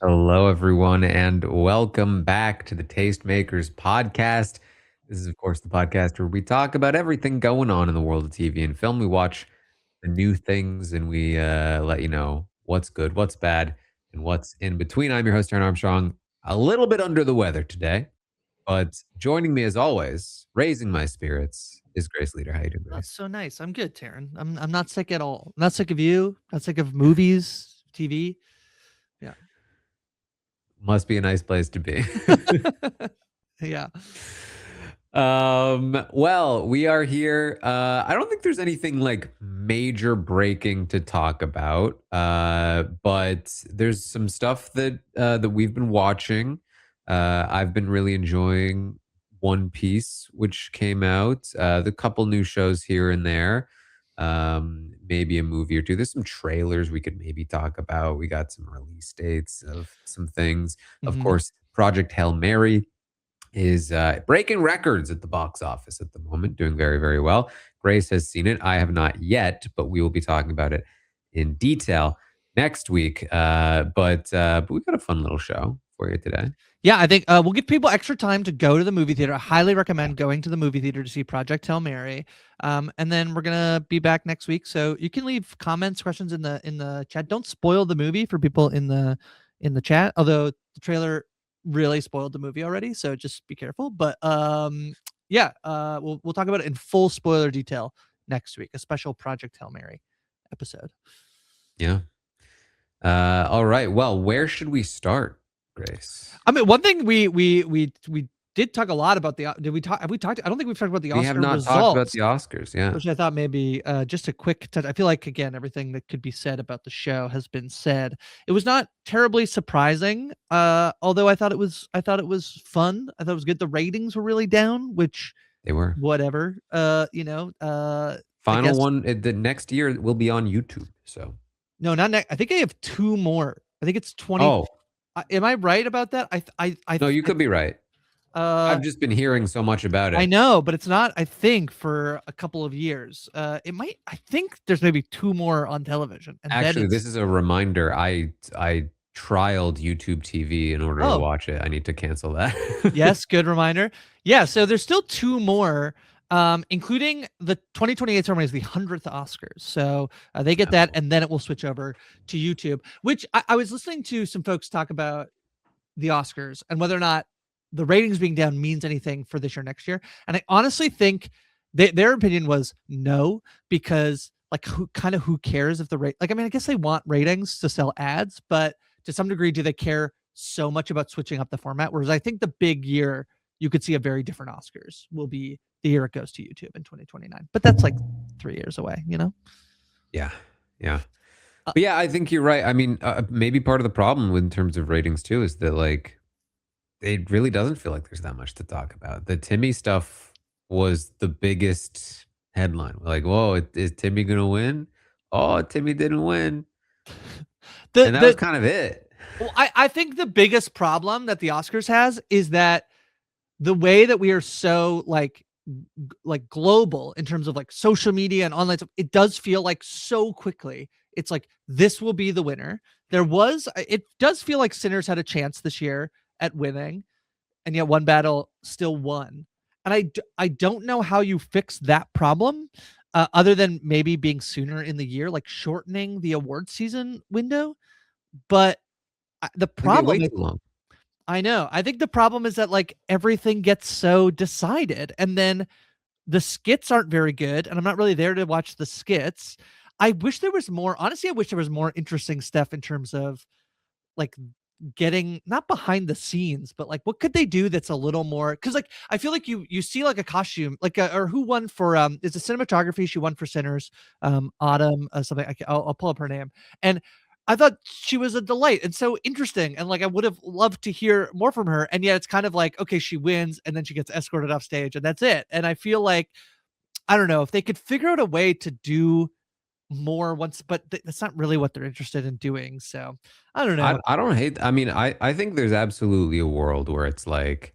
Hello, everyone, and welcome back to the Tastemakers podcast. This is, of course, the podcast where we talk about everything going on in the world of TV and film. We watch the new things and we let you know what's good, what's bad, and what's in between. I'm your host, Taran Armstrong, a little bit under the weather today, but joining me as always, raising my spirits, is Grace Leeder. How you doing, That's Grace? so nice. I'm good, Taryn. I'm not sick at all. I'm not sick of you. Not sick of movies, TV. Yeah. Must be a nice place to be. Yeah. Well, we are here. I don't think there's anything like major breaking to talk about. But there's some stuff that we've been watching. I've been really enjoying One Piece, which came out. The couple new shows here and there. Maybe a movie or two. There's some trailers we could maybe talk about. We got some release dates of some things. Of Mhm. course, Project Hail Mary is breaking records at the box office at the moment, doing very, very well. Grace has seen it. I have not yet, but we will be talking about it in detail next week. But we got a fun little show for you today. Yeah, I think we'll give people extra time to go to the movie theater. I highly Yeah. recommend going to the movie theater to see Project Hail Mary. And then we're gonna be back next week. So you can leave comments, questions in the chat. Don't spoil the movie for people in the chat. Although the trailer really spoiled the movie already, so just be careful. But yeah, we'll talk about it in full spoiler detail next week. A special Project Hail Mary episode. Yeah. All right. Well, where should we start, Grace? I mean, one thing we did talk a lot about the. Did we talk? Have we talked? I don't think we've talked about the We have Oscar not talked about results, the Oscars. Yeah. which I thought maybe just a quick touch. I feel like again everything that could be said about the show has been said. It was not terribly surprising, although I thought it was fun. I thought it was good. The ratings were really down, which They were. whatever. I Final guess one. The next year will be on YouTube. So, no, not next. I think I have two more. I think it's 20. oh, Am I right about that? no, you could be right. uh I've just been hearing so much about I it. know, but it's not, I think, for a couple of years. It might, I think there's maybe two more on television, and then Actually, it's, this is a reminder. I trialed YouTube TV in order to oh, watch it. I need to cancel that. yes, good reminder. Yeah, so there's still two more, including the 2028 ceremony is the 100th Oscars. So they get that, Oh, and then it will switch over to YouTube, which I was listening to some folks talk about the Oscars and whether or not the ratings being down means anything for this year, next year. And I honestly think their opinion was no, because like who cares if the rate, like, I mean, I guess they want ratings to sell ads, but to some degree, do they care so much about switching up the format? Whereas I think the big year you could see a very different Oscars will be the year it goes to YouTube in 2029. But that's like 3 years away, you know? yeah, yeah. Uh, But yeah, I think you're right. I mean, maybe part of the problem in terms of ratings too is that like it really doesn't feel like there's that much to talk about. The Timmy stuff was the biggest headline. Like, whoa, is Timmy gonna win? Oh, Timmy didn't win, the and that was the kind of it. well, I think the biggest problem that the Oscars has is that the way that we are so like global in terms of like social media and online stuff, it does feel like so quickly. It's like this will be the winner. It does feel like Sinners had a chance this year at winning, and yet One Battle still won. And I don't know how you fix that problem, other than maybe being sooner in the year, like shortening the award season window. But the I think they problem wait is, too long. I know. I think the problem is that like everything gets so decided, and then the skits aren't very good, and I'm not really there to watch the skits. I wish there was more. Honestly, I wish there was more interesting stuff in terms of like getting not behind the scenes, but like what could they do that's a little more, because like I feel like you see like a costume like or who won for is a cinematography, she won for Sinners, Autumn, something, I'll pull up her name, and I thought she was a delight and so interesting, and like I would have loved to hear more from her, and yet it's kind of like, okay, she wins and then she gets escorted off stage and that's it. And I feel like, I don't know if they could figure out a way to do more once, but that's not really what they're interested in doing. So I don't know. I don't hate. I mean, I think there's absolutely a world where it's like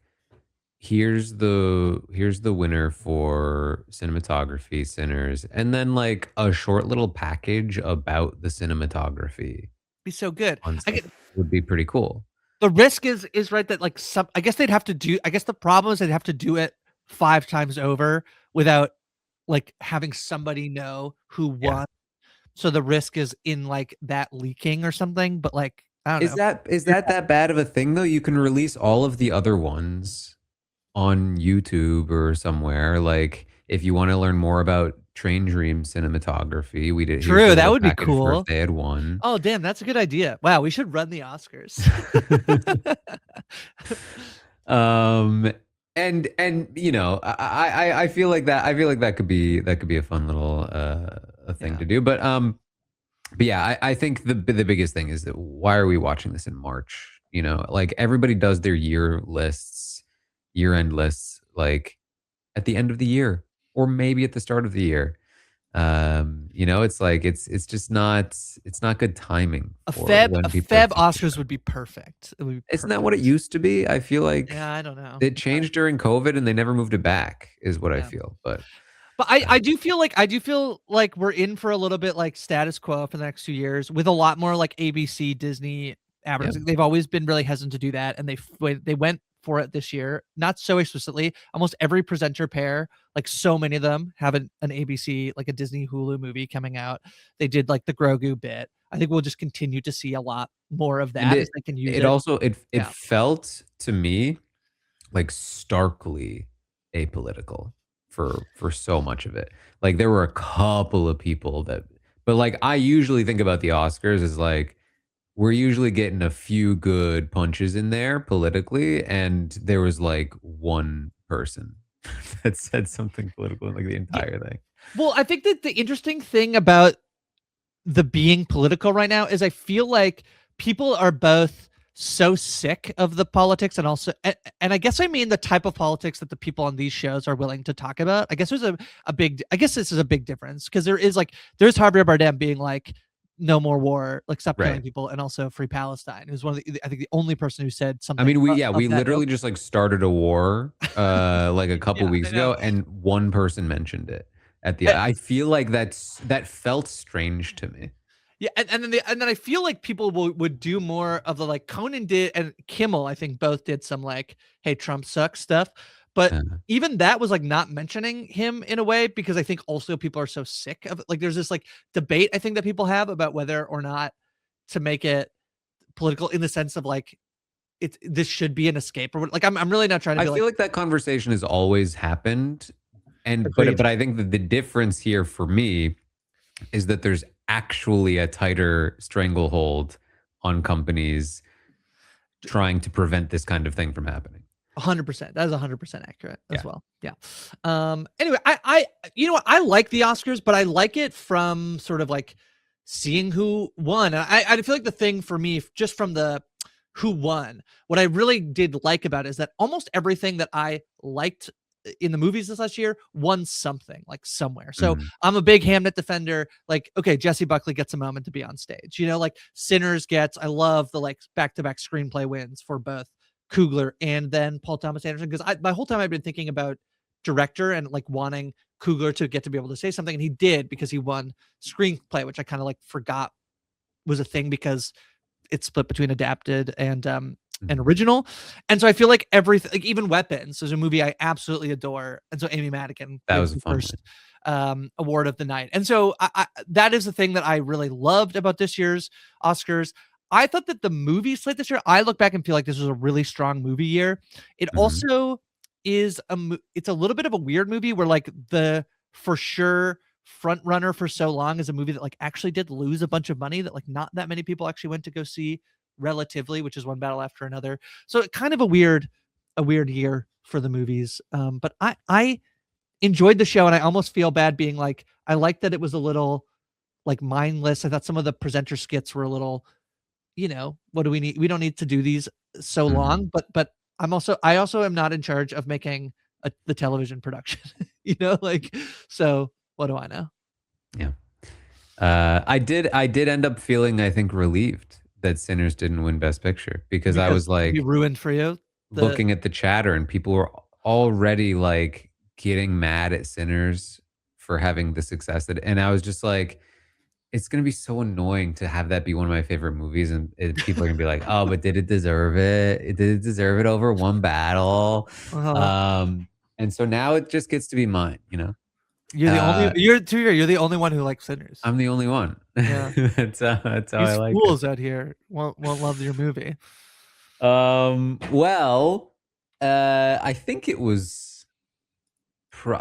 here's the winner for cinematography, Sinners, and then like a short little package about the cinematography. Be so good. I concept get would be pretty cool. the risk is right that like some I guess they'd have to do I guess the problem is they'd have to do it 5 times over without like having somebody know who Yeah. won. So the risk is in like that leaking or something, but like I don't Is know. that bad of a thing though? You can release all of the other ones on YouTube or somewhere. Like if you want to learn more about Train Dream cinematography, here's True, the that little would be package for if cool. they had won. Oh, damn, that's a good idea. Wow, we should run the Oscars. um and you know, I feel like that could be a fun little a thing Yeah. to do. But yeah, I think the biggest thing is that why are we watching this in March? You know, like everybody does their year end lists, like at the end of the year or maybe at the start of the year. You know, it's like it's just not it's not good timing for A when people are Feb thinking Oscars about would be perfect. It would be it. Isn't that what it perfect. used to be? I feel like Yeah, I don't know. it changed during COVID and they never moved it back, is what I Yeah. feel. But But uh, I do feel like we're in for a little bit like status quo for the next few years with a lot more like ABC, Disney yeah. advertising. They've always been really hesitant to do that, and they went for it this year. Not so explicitly. Almost every presenter pair, like so many of them, have an ABC, like a Disney Hulu movie coming out. They did like the Grogu bit. I think we'll just continue to see a lot more of And that as they can use it it. also it Yeah. felt to me like starkly apolitical for so much of it. Like there were a couple of people that but like I usually think about the Oscars as like we're usually getting a few good punches in there politically and there was like one person that said something political in like the Yeah. entire thing. Well, I think that the interesting thing about the being political right now is I feel like people are both so sick of the politics and also and I guess I mean the type of politics that the people on these shows are willing to talk about. I guess there's a big I guess this is a big difference because there is like there's Javier Bardem being like no more war, like stop killing Right. people and also free Palestine. Who's one of the I think the only person who said I something mean, we of that ilk. literally just like started a war like a couple Yeah, weeks I know. ago and one person mentioned it at the I feel like that felt strange to me. Yeah, and then I feel like people would do more of the like Conan did and Kimmel, I think both did some like, "Hey, Trump sucks" stuff, but Uh, even that was like not mentioning him in a way because I think also people are so sick of it. Like there's this like debate I think that people have about whether or not to make it political in the sense of like this should be an escape or what. Like I'm really not trying to I be like feel like that conversation has always happened and agreed. but I think that the difference here for me is that there's actually a tighter stranglehold on companies trying to prevent this kind of thing from happening. 100%. That is 100% accurate as Yeah. well. Yeah. Anyway, I you know what? I like the Oscars, but I like it from sort of like seeing who won. I feel like the thing for me, just from the who won, what I really did like about it is that almost everything that I liked in the movies this last year won something like somewhere. So Mhm. I'm a big Hamnet defender. Like, okay, Jesse Buckley gets a moment to be on stage. You know, like Sinners gets. I love the like back-to-back screenplay wins for both Coogler and then Paul Thomas Anderson because my whole time I've been thinking about director and like wanting Coogler to get to be able to say something, and he did because he won screenplay, which I kind of like forgot was a thing because it's split between adapted and Mhm. original. And so I feel like everything, like even Weapons, is a movie I absolutely adore, and so Amy Madigan That wins was a the fun one. first award of the night. And so that is the thing that I really loved about this year's Oscars. I thought that the movie slate this year, I look back and feel like this was a really strong movie year. It Mhm. also is it's a little bit of a weird movie where like the for sure front runner for so long is a movie that like actually did lose a bunch of money that like not that many people actually went to go see relatively, which is one battle after another. So kind of a weird year for the movies. But I enjoyed the show and I almost feel bad being like I like that it was a little like mindless. I thought some of the presenter skits were a little, you know, what do we need? We don't need to do these so long. Mhm. But I also am not in charge of making the television production. You know, like so. What do I know? Yeah. I did end up feeling, I think, relieved that Sinners didn't win Best Picture because I Because was we like ruined for you the looking at the chatter and people were already like getting mad at Sinners for having the success that, and I was just like, it's gonna be so annoying to have that be one of my favorite movies, and people are gonna be like, "Oh, but did it deserve it? Did it deserve it over one battle?" Uh-huh. Um, and so now it just gets to be mine, you know? Uh, You're the only one who likes Sinners. I'm the only one. Yeah. That's how I These like it. fools out here won't love your movie. Well, I think it was so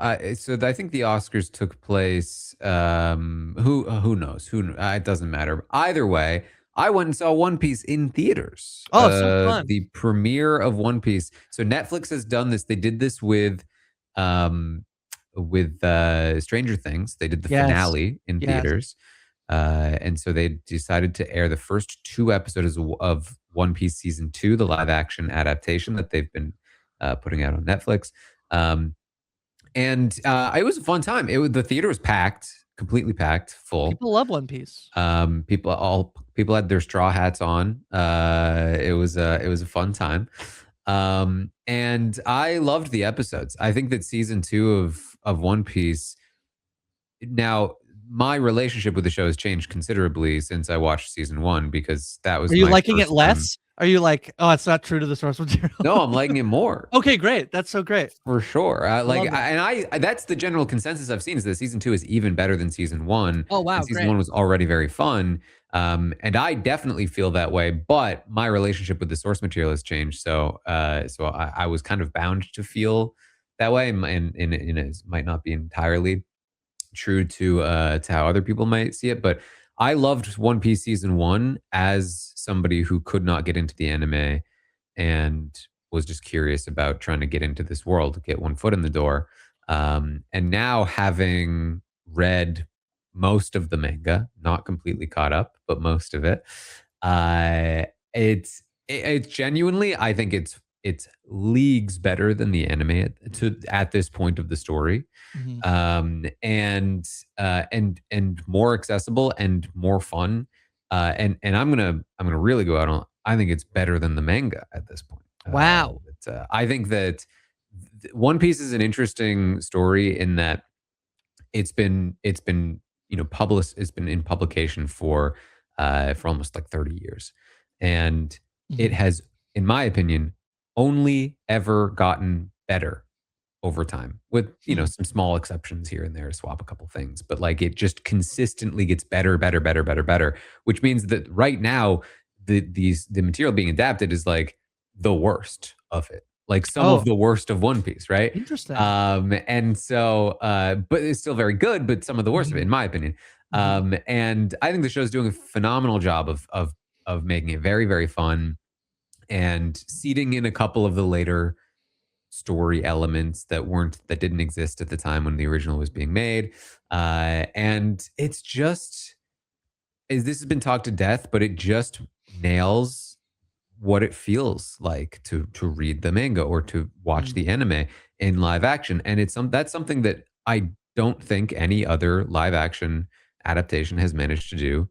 I think the Oscars took place. Who knows? It doesn't matter. Either way, I went and saw One Piece in theaters. Oh, so fun. The premiere of One Piece. So Netflix has done this. They did this um, with Stranger Things. They did the Yes. finale in Yes. theaters. And so they decided to air the first two episodes of One Piece season two, the live action adaptation that they've been putting out on Netflix. And it was a fun time. The theater was packed, completely packed, full. People love One Piece. People had their straw hats on. It was a fun time. And I loved the episodes. I think that season two of One Piece. Now, my relationship with the show has changed considerably since I watched season one because that was Are you my liking it first time. less? Are you like, "Oh, it's not true to the source material?" No, I'm liking it more. Okay, great. That's so great. For sure. I love that. That's the general consensus I've seen is that season 2 is even better than season 1, Oh, and wow, season great. 1 was already very fun. And I definitely feel that way, but my relationship with the source material has changed. So I was kind of bound to feel that way, and it might not be entirely true to how other people might see it, but I loved One Piece season 1 as somebody who could not get into the anime and was just curious about trying to get into this world, get one foot in the door. And now having read most of the manga, not completely caught up, but most of it, uh, it's genuinely, I think it's leagues better than the anime at this point of the story, Mhm. and more accessible and more fun. And I'm gonna really go out on. I think it's better than the manga at this point. Wow. I think that One Piece is an interesting story in that it's been published. It's been in publication for almost like 30 years, and it Mhm. has, in my opinion, only ever gotten better over time with Hmm. some small exceptions here and there, swap a couple things, but like it just consistently gets better, better, better, better, better, which means that right now the material being adapted is like the worst of it, like some of Oh, the worst of One Piece, right? interesting. And so but it's still very good, but some of the worst of it Mhm. in my opinion. Mhm. And I think the show's doing a phenomenal job of making it very, very fun and seeding in a couple of the later story elements that didn't exist at the time when the original was being made. And it's just this has been talked to death, but it just nails what it feels like to read the manga or to watch Mm. the anime in live action. And that's something that I don't think any other live action adaptation has managed to do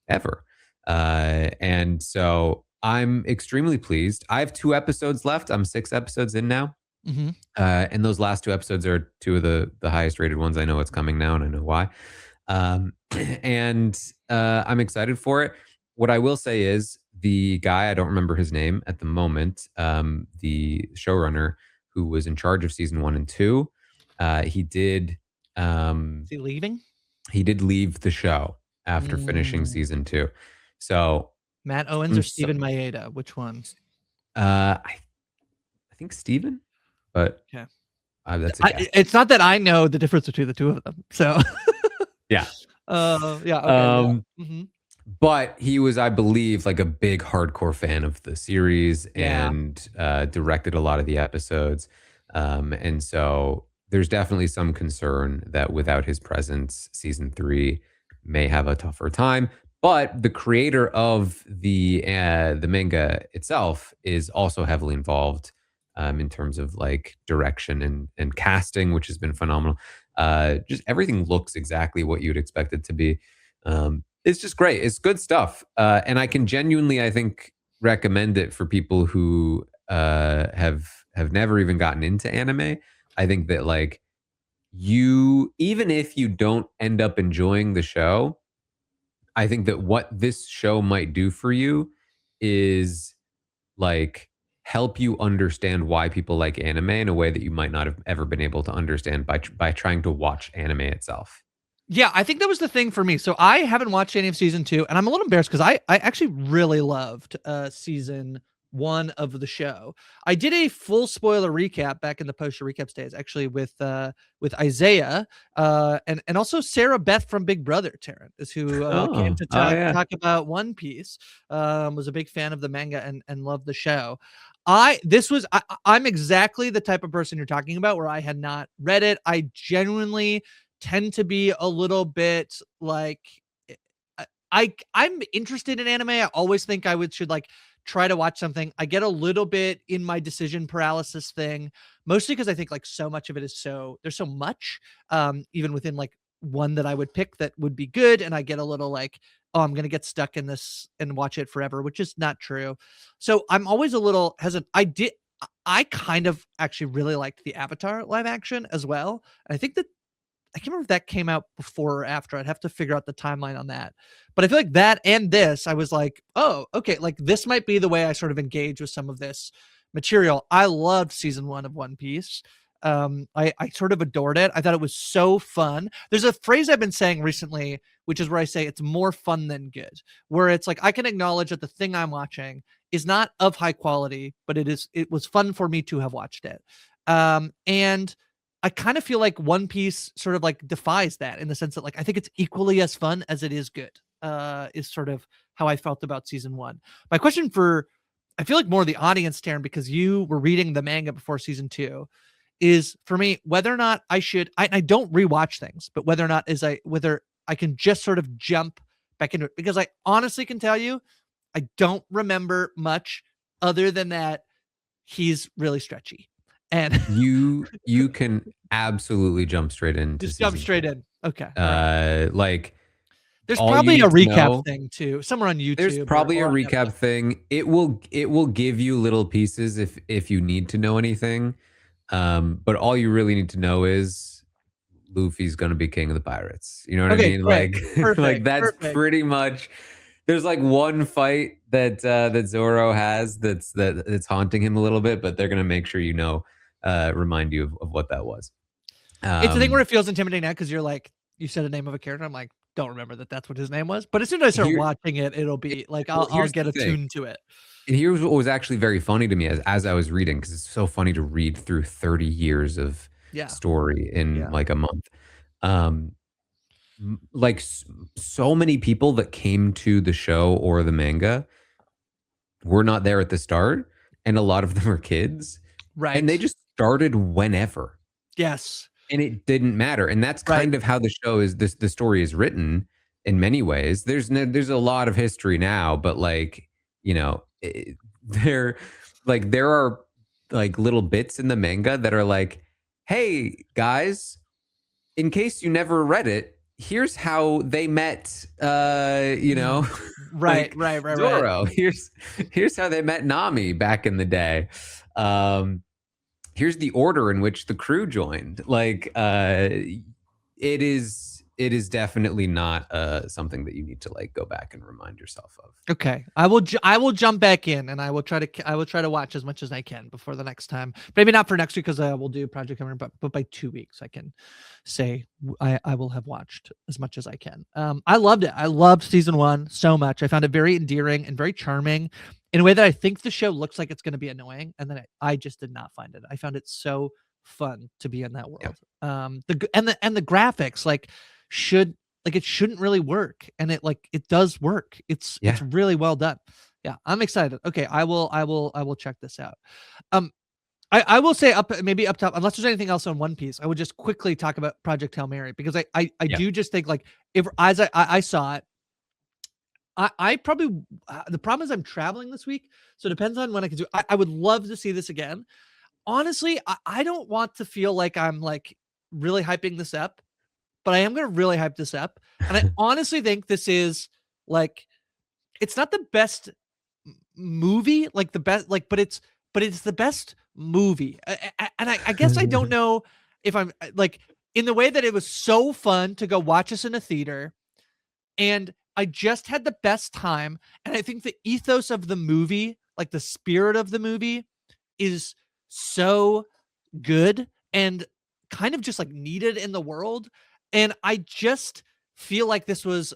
ever. And so I'm extremely pleased. I have 2 episodes left. I'm 6 episodes in now. Mhm. And those last 2 episodes are two of the highest rated ones. I know what's coming now, and I know why. Um, and I'm excited for it. What I will say is the guy, I don't remember his name at the moment, the showrunner who was in charge of season 1 and 2, he did Is he leaving? he did leave the show after finishing Mm. season 2. So Matt Owens I'm or so, Steven Maeda? Which one? I think Steven, but Okay. that's a guess. It's not that I know the difference between the two of them. So, Yeah. yeah, okay, yeah. Um, Mhm. but he was, I believe, like a big hardcore fan of the series Yeah. and directed a lot of the episodes. And so there's definitely some concern that without his presence, season 3 may have a tougher time. But the creator of the manga itself is also heavily involved in terms of like direction and casting, which has been phenomenal. Just everything looks exactly what you'd expect it to be. It's just great. It's good stuff, and I can genuinely, I think, recommend it for people who have never even gotten into anime. I think that like even if you don't end up enjoying the show, I think that what this show might do for you is like help you understand why people like anime in a way that you might not have ever been able to understand by trying to watch anime itself. Yeah, I think that was the thing for me. So I haven't watched any of season 2, and I'm a little embarrassed because I actually really loved season 1 of the show. I did a full spoiler recap back in the post recaps days, actually with Isaiah and also Sarah Beth from Big Brother. Taryn is who came Oh, to oh yeah. talk about One Piece. Was a big fan of the manga and loved the show. I'm exactly the type of person you're talking about, where I had not read it. I genuinely tend to be a little bit like eh, I'm interested in anime. I always think should like try to watch something. I get a little bit in my decision paralysis thing, mostly because I think like so much of it is there's so much, even within like one that I would pick that would be good, and I get a little like, oh, I'm gonna get stuck in this and watch it forever, which is not true. So I'm always a little hesitant. I kind of actually really liked the Avatar live action as well. And I think that I can't remember if that came out before or after. I'd have to figure out the timeline on that. But I feel like that and this, I was like, oh, okay, like this might be the way I sort of engage with some of this material. I loved season 1 of One Piece. I sort of adored it. I thought it was so fun. There's a phrase I've been saying recently, which is where I say it's more fun than good, where it's like I can acknowledge that the thing I'm watching is not of high quality, but it was fun for me to have watched it. And I kind of feel like One Piece sort of like defies that, in the sense that like I think it's equally as fun as it is good. Is sort of how I felt about season 1. My question for I feel like more the audience, Taryn, because you were reading the manga before season 2, is for me whether or not I don't rewatch things, but whether I can just sort of jump back into it, because I honestly can tell you I don't remember much other than that he's really stretchy. And You can absolutely jump straight into just jump season 2. straight in. Okay. All right. Like There's all you probably a need to recap know, thing too, somewhere on there's YouTube probably a or on recap Netflix. thing. It will give you little pieces if you need to know anything. But all you really need to know is Luffy's gonna be king of the pirates. You know what I Okay, mean? great. Like like Perfect. that's Perfect. pretty much. There's like one fight that Zoro has that's haunting him a little bit, but they're gonna make sure remind you of what that was. It's the thing where Um, it feels intimidating now because you're like, you said a name of a character. I'm like, don't remember that that's what his name was. But as soon as I start here, watching it, it'll be like well, I'll here's get the thing. attuned to it. And here's what was actually very funny to me as I was reading, because it's so funny to read through 30 years of Yeah. story in Yeah. like a month. Um, like so many people that came to the show or the manga were not there at the start, and a lot of them are kids, and they Right. just started whenever. Yes. And it didn't matter, and that's Right. kind of how the show is the story is written in many ways. There's a lot of history now, but, like, there there are, like, little bits in the manga that are like, "Hey, guys, in case you never read it, here's how they met, Mm. Right. like, Right. Right. Right. Zoro. Here's how they met Nami back in the day. Um, here's the order in which the crew joined." Like, it is definitely not something that you need to like go back and remind yourself of. Okay, I will jump back in, and I will try to watch as much as I can before the next time. Maybe not for next week, because I will do Project Cameron, but by 2 weeks I can say I will have watched as much as I can. I loved it. I loved season 1 so much. I found it very endearing and very charming in a way that I think the show looks like it's going to be annoying, and then I just did not find it. I found it so fun to be in that Yeah, world. The graphics should it shouldn't really work, and it does work. It's yeah. really well done. Yeah, I'm excited. Okay, I will check this out. um I will say maybe up top, unless there's anything else on One Piece, I would just quickly talk about Project Hail Mary, because I Yeah. do just think like, if as I saw it, I probably the problem is I'm traveling this week, so it depends on when I can do. I would love to see this again. Honestly, I don't want to feel like I'm like really hyping this up, but I am gonna really hype this up. And I honestly think this is like, it's not the best movie, like the best, like, but it's the best movie. And I guess I don't know if I'm like, in the way that it was so fun to go watch this in a theater, and I just had the best time, and I think the ethos of the movie, like the spirit of the movie, is so good and kind of just like needed in the world. And I just feel like this was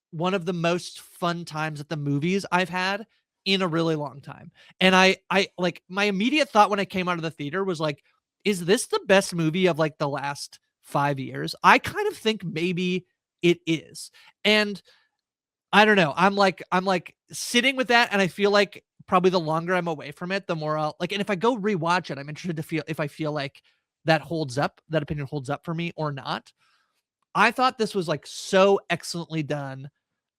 one of the most fun times at the movies I've had in a really long time. And I like my immediate thought when I came out of the theater was like, is this the best movie of like the last 5 years? I kind of think maybe it is. And I don't know. I'm like sitting with that, and I feel like probably the longer I'm away from it, the more I'll like. And if I go rewatch it, I'm interested to feel if I feel like that holds up, that opinion holds up for me or not. I thought this was like so excellently done.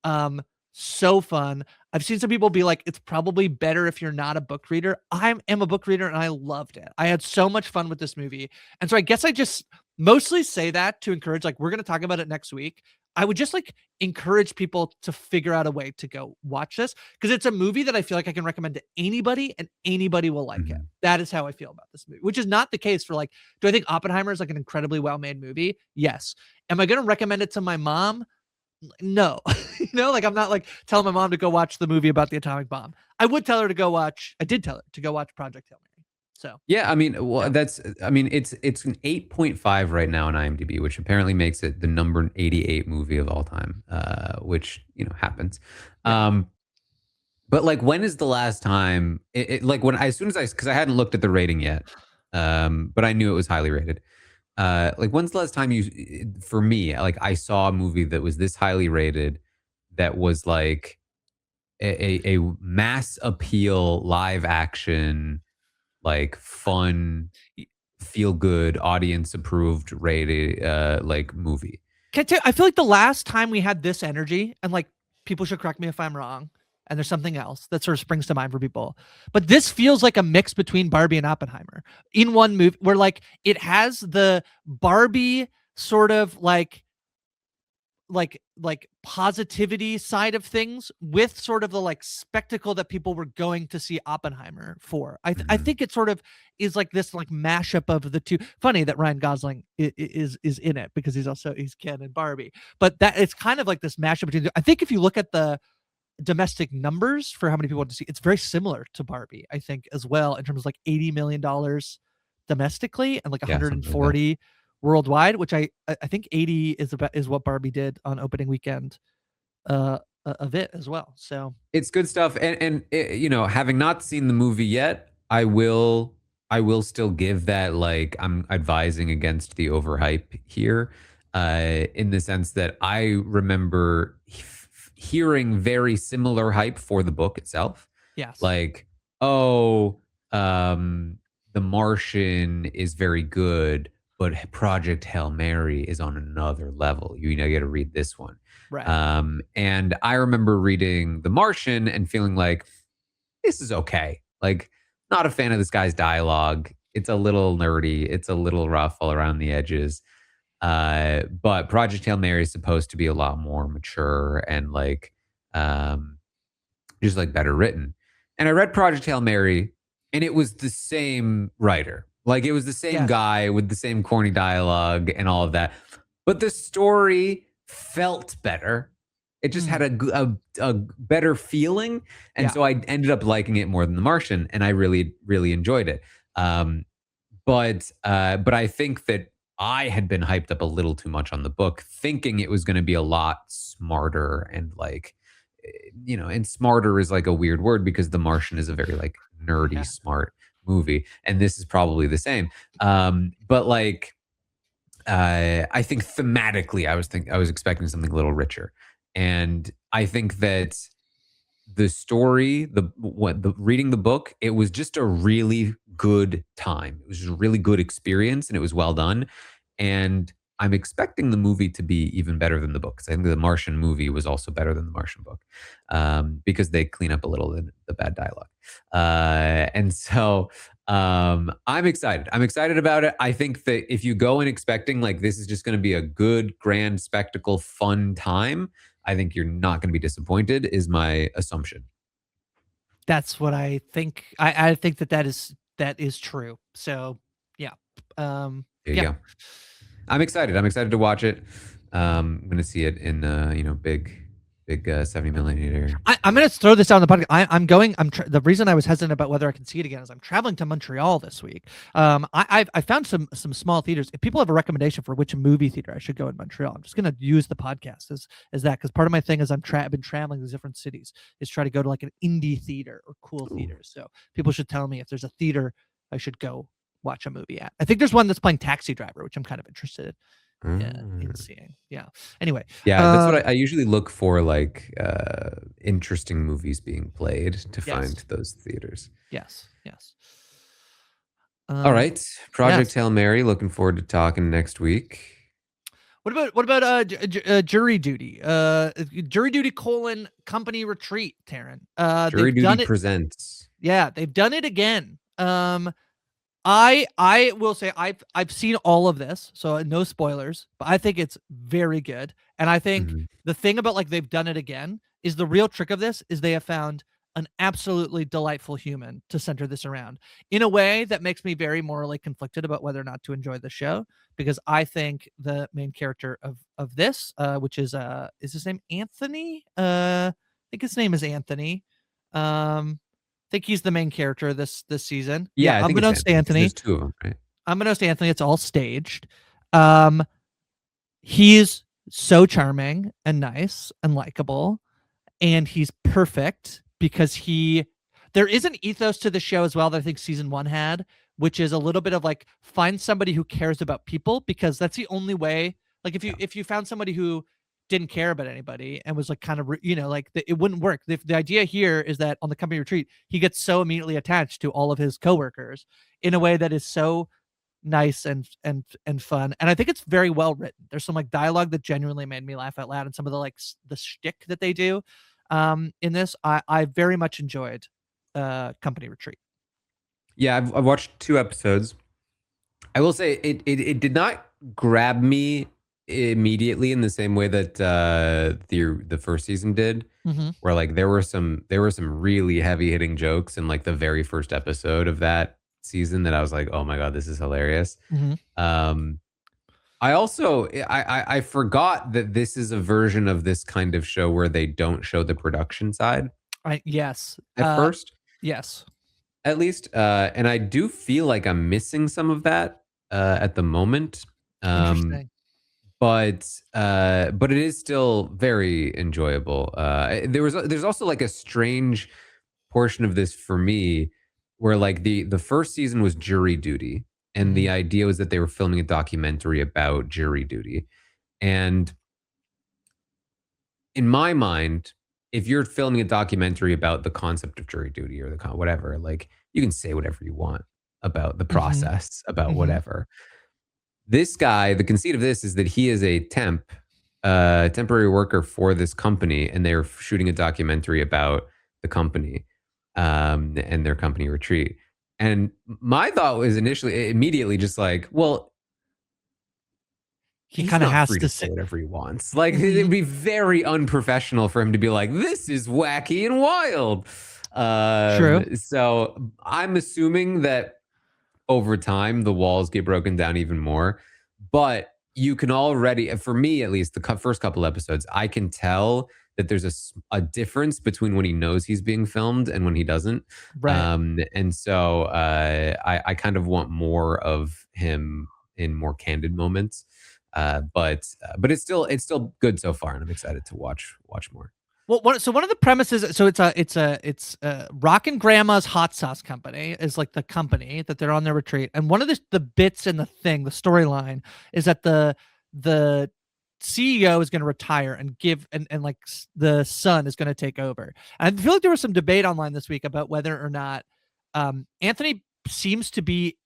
Um, so fun. I've seen some people be like, it's probably better if you're not a book reader. I am a book reader and I loved it. I had so much fun with this movie. And so I guess I just mostly say that to encourage, like, we're going to talk about it next week. I would just like encourage people to figure out a way to go watch this because it's a movie that I feel like I can recommend to anybody and anybody will like it. Mhm. That is how I feel about this movie, which is not the case for like, do I think Oppenheimer is like an incredibly well made movie? Yes. Am I going to recommend it to my mom? No. Like I'm not like telling my mom to go watch the movie about the atomic bomb. I did tell her to go watch Project Hail Mary. So, Yeah, I mean, well, yeah. it's an 8.5 right now on IMDb, which apparently makes it the number 88 movie of all time, which, happens. Yeah. Um, but like, when is the last time like when as soon as because I hadn't looked at the rating yet, but I knew it was highly rated. Like, when's the last time for me, like, I saw a movie that was this highly rated that was like a mass appeal live action, like, fun, Y feel good, audience approved rated, like, movie. Can I tell I feel like the last time we had this energy, and, like, people should correct me if I'm wrong, and there's something else that sort of springs to mind for people, but this feels like a mix between Barbie and Oppenheimer in one movie where, like, it has the Barbie sort of like positivity side of things with sort of the like spectacle that people were going to see Oppenheimer for. I Mhm. think it sort of is like this like mashup of the two. Funny that Ryan Gosling is in it because he's Ken and Barbie. But that it's kind of like this mashup between I think if you look at the domestic numbers for how many people went to see, it's very similar to Barbie, I think, as well, in terms of like $80 million domestically and like Yeah, something like that. 140 worldwide, which I think 80 is what Barbie did on opening weekend of it as well. So It's good stuff, and having not seen the movie yet, I will still give that, like, I'm advising against the overhype here, in the sense that I remember hearing very similar hype for the book itself. yes. Like, "Oh, The Martian is very good, but Project Hail Mary is on another level. You gotta read this one." Right. And I remember reading The Martian and feeling like, this is okay. Like, not a fan of this guy's dialogue. It's a little nerdy. It's a little rough all around the edges. But Project Hail Mary is supposed to be a lot more mature and like, um, just like better written. And I read Project Hail Mary, and it was the same writer. Like, it was the same Yes. guy with the same corny dialogue and all of that. But the story felt better. It just had Mm, a better feeling. And yeah. so I ended up liking it more than The Martian, and I really, really enjoyed it. Um, but I think that I had been hyped up a little too much on the book, thinking it was going to be a lot smarter and like, and smarter is like a weird word because The Martian is a very like nerdy, Yeah. smart movie, and this is probably the same. But like, I think thematically, I was expecting something a little richer, and I think that the story, the reading the book, it was just a really good time. It was just a really good experience, and it was well done. And I'm expecting the movie to be even better than the book because I think the Martian movie was also better than the Martian book, because they clean up a little the bad dialogue. And so I'm excited. I'm excited about it. I think that if you go in expecting like this is just going to be a good, grand spectacle, fun time, I think you're not going to be disappointed, is my assumption. That's what I think. I think that is true. So yeah. There you Yeah. go. I'm excited. I'm excited to watch it. I'm going to see it in, big, big 70 millimeter. I'm going to throw this out on the podcast. The reason I was hesitant about whether I can see it again is I'm traveling to Montreal this week. I found some small theaters. If people have a recommendation for which movie theater I should go in Montreal, I'm just going to use the podcast as that, because part of my thing is I've been traveling to different cities is try to go to like an indie theater or cool theaters. So people should tell me if there's a theater I should go watch a movie at. I think there's one that's playing Taxi Driver, which I'm kind of interested in. In seeing. Yeah. Anyway. Yeah, that's what I usually look for, like interesting movies being played to find those theaters. Yes. Yes. All right. Project Hail Mary. Looking forward to talking next week. What about Jury Duty? Jury Duty : Company Retreat, Taran. Jury Duty presents. Yeah, they've done it again. I will say I've seen all of this, so no spoilers, but I think it's very good. And I think the thing about like they've done it again is the real trick of this is they have found an absolutely delightful human to center this around in a way that makes me very morally conflicted about whether or not to enjoy the show, because I think the main character of this, which is his name Anthony? I think his name is Anthony. I think he's the main character this season. Yeah, unbeknownst to Anthony. There's two of them, right? Unbeknownst to Anthony, it's all staged. He's so charming and nice and likable, and he's perfect because there is an ethos to the show as well that I think season 1 had, which is a little bit of like find somebody who cares about people, because that's the only way. Like if you found somebody who didn't care about anybody and was like kind of, it wouldn't work. The idea here is that on the company retreat, he gets so immediately attached to all of his coworkers in a way that is so nice and fun. And I think it's very well written. There's some like dialogue that genuinely made me laugh out loud, and some of the like the shtick that they do in this, I very much enjoyed Company Retreat. Yeah, I've watched 2 episodes. I will say it did not grab me immediately in the same way that the first season did, where like there were some really heavy hitting jokes in like the very first episode of that season that I was like, oh my god, this is hilarious. I also I forgot that this is a version of this kind of show where they don't show the production side. Yes. At first. Yes. At least, and I do feel like I'm missing some of that at the moment. Interesting. But it is still very enjoyable. There's also like a strange portion of this for me where like the first season was jury duty, and the idea was that they were filming a documentary about jury duty. And in my mind, if you're filming a documentary about the concept of jury duty or whatever, like you can say whatever you want about the process, about whatever. This guy, the conceit of this is that he is a temporary worker for this company, and they're shooting a documentary about the company and their company retreat. And my thought was immediately just like, well, he kind of has free to say whatever he wants. Like it'd be very unprofessional for him to be like, this is wacky and wild. True. So I'm assuming that over time the walls get broken down even more, but you can already, for me at least, the first couple episodes, I can tell that there's a difference between when he knows he's being filmed and when he doesn't. Right. And so I kind of want more of him in more candid moments. But it's still good so far, and I'm excited to watch more. Well, one of the premises, so it's Rockin' Grandma's Hot Sauce Company is like the company that they're on their retreat, and one of the bits in the storyline is that the CEO is going to retire and like the son is going to take over. And I feel like there was some debate online this week about whether or not Anthony seems to be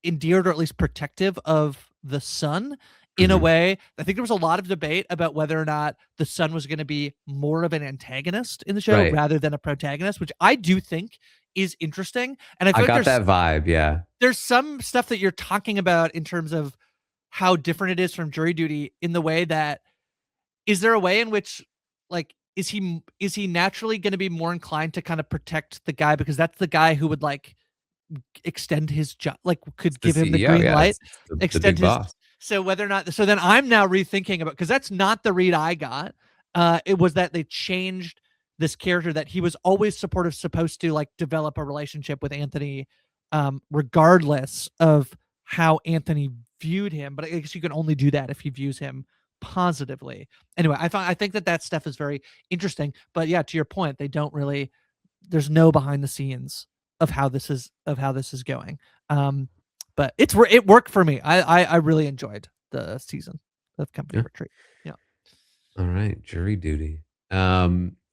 endeared or at least protective of the son in a way. I think there was a lot of debate about whether or not the son was going to be more of an antagonist in the show rather than a protagonist, which I do think is interesting. And I feel got that vibe. Yeah. There's some stuff that you're talking about in terms of how different it is from jury duty in the way that, is there a way in which like, is he naturally going to be more inclined to kind of protect the guy because that's the guy who would like extend his job, like could give him the green light, extend his boss. So whether or not, so then I'm now rethinking about, because that's not the read I got. it was that they changed this character that he was always supposed to like develop a relationship with Anthony, regardless of how Anthony viewed him. But I guess you can only do that if he views him positively. Anyway, I think that stuff is very interesting. But yeah, to your point, they don't really. There's no behind the scenes of how this is going. But it worked for me. I really enjoyed the season of Company Yeah. Retreat. Yeah. All right, jury duty.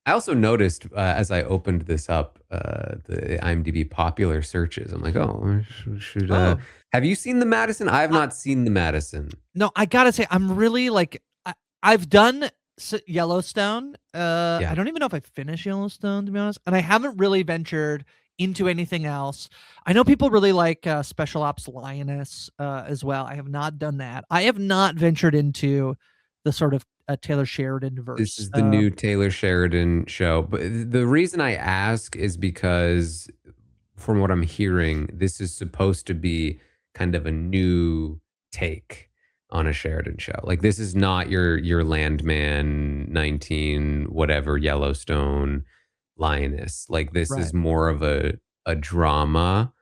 I also noticed as I opened this up, the IMDb popular searches. I'm like, oh, should Oh, have you seen the Madison? I have I, not seen the Madison. no, I gotta say, I'm really like I've done Yellowstone. I Yeah, don't even know if I finished Yellowstone, to be honest, and I haven't really ventured into anything else. I know people really like Special Ops Lioness as well. I have not done that. I have not ventured into the sort of Taylor Sheridan this verse. is the new Taylor Sheridan show. But the reason I ask is because, from what I'm hearing, this is supposed to be kind of a new take on a Sheridan show. Like this is not your Landman 19 whatever Yellowstone Lioness. Like this Right. is more of a drama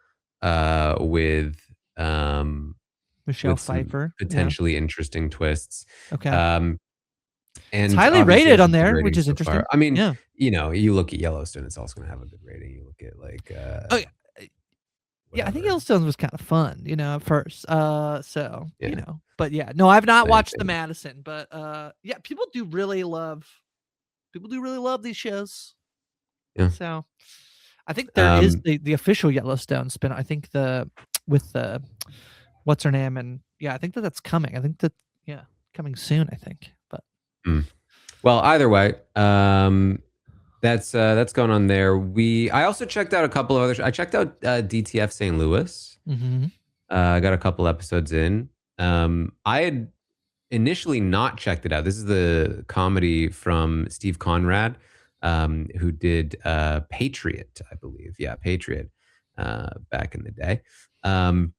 with Michelle some Pfeiffer. Yeah. potentially interesting twists. Okay. Um It's and highly obviously rated has a on good there, rating which is so far. interesting. I mean, Yeah. you look at Yellowstone, it's also gonna have a good rating. You look at like Oh, yeah, I think whatever. Yellowstone was kind of fun, at first. So, Yeah. but yeah, no, I've not Same, watched the same. Madison, but yeah, people do really love these shows. Yeah. So, I think there is Um, the official Yellowstone spin. I think the with the what's her name, and yeah, I think that's coming. I think that yeah, coming soon, I think. But mm. Well, either way, that's going on there. I also checked out a couple of other I checked out DTF St. Louis. mhm. I got a couple episodes in. I had initially not checked it out. This is the comedy from Steve Conrad, who did Patriot, I believe. Yeah, Patriot, back in the day. Um,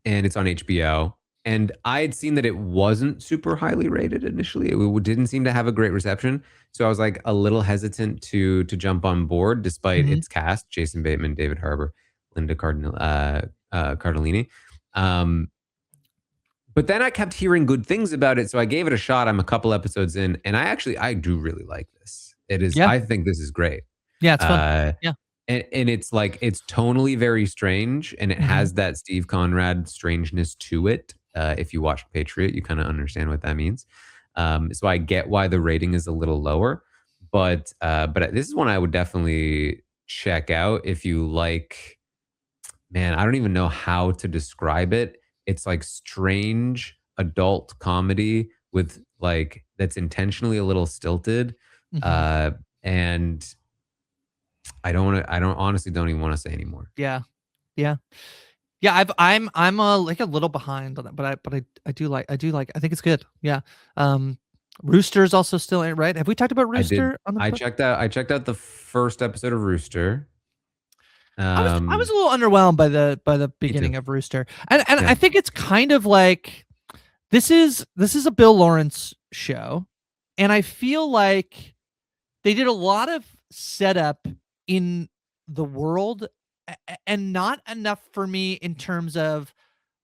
and it's on HBO. And I had seen that it wasn't super highly rated initially. It didn't seem to have a great reception. So I was like a little hesitant to jump on board, despite Mhm. its cast: Jason Bateman, David Harbour, Linda Cardellini. Um, but then I kept hearing good things about it, so I gave it a shot. I'm a couple episodes in, and I do really like this. It is Yeah. I think this is great. Yeah, it's fun. Uh, Yeah. and it's like it's tonally very strange, and it Mhm. has that Steve Conrad strangeness to it. If you watch Patriot, you kind of understand what that means. So I get why the rating is a little lower, but this is one I would definitely check out if you like. Man, I don't even know how to describe it. It's like strange adult comedy with like that's intentionally a little stilted. Mhm. Uh, and I don't honestly don't even want to say anymore. Yeah. Yeah. Yeah, I'm like a little behind on it, but I do like I think it's good. Yeah. Um Rooster is also still in, right? Have we talked about I did Rooster on the I checked out the first episode of Rooster. I was Um, a little underwhelmed by the Me too. beginning of Rooster. And Yeah. I think it's kind of like this is a Bill Lawrence show, and I feel like they did a lot of setup in the world and not enough for me in terms of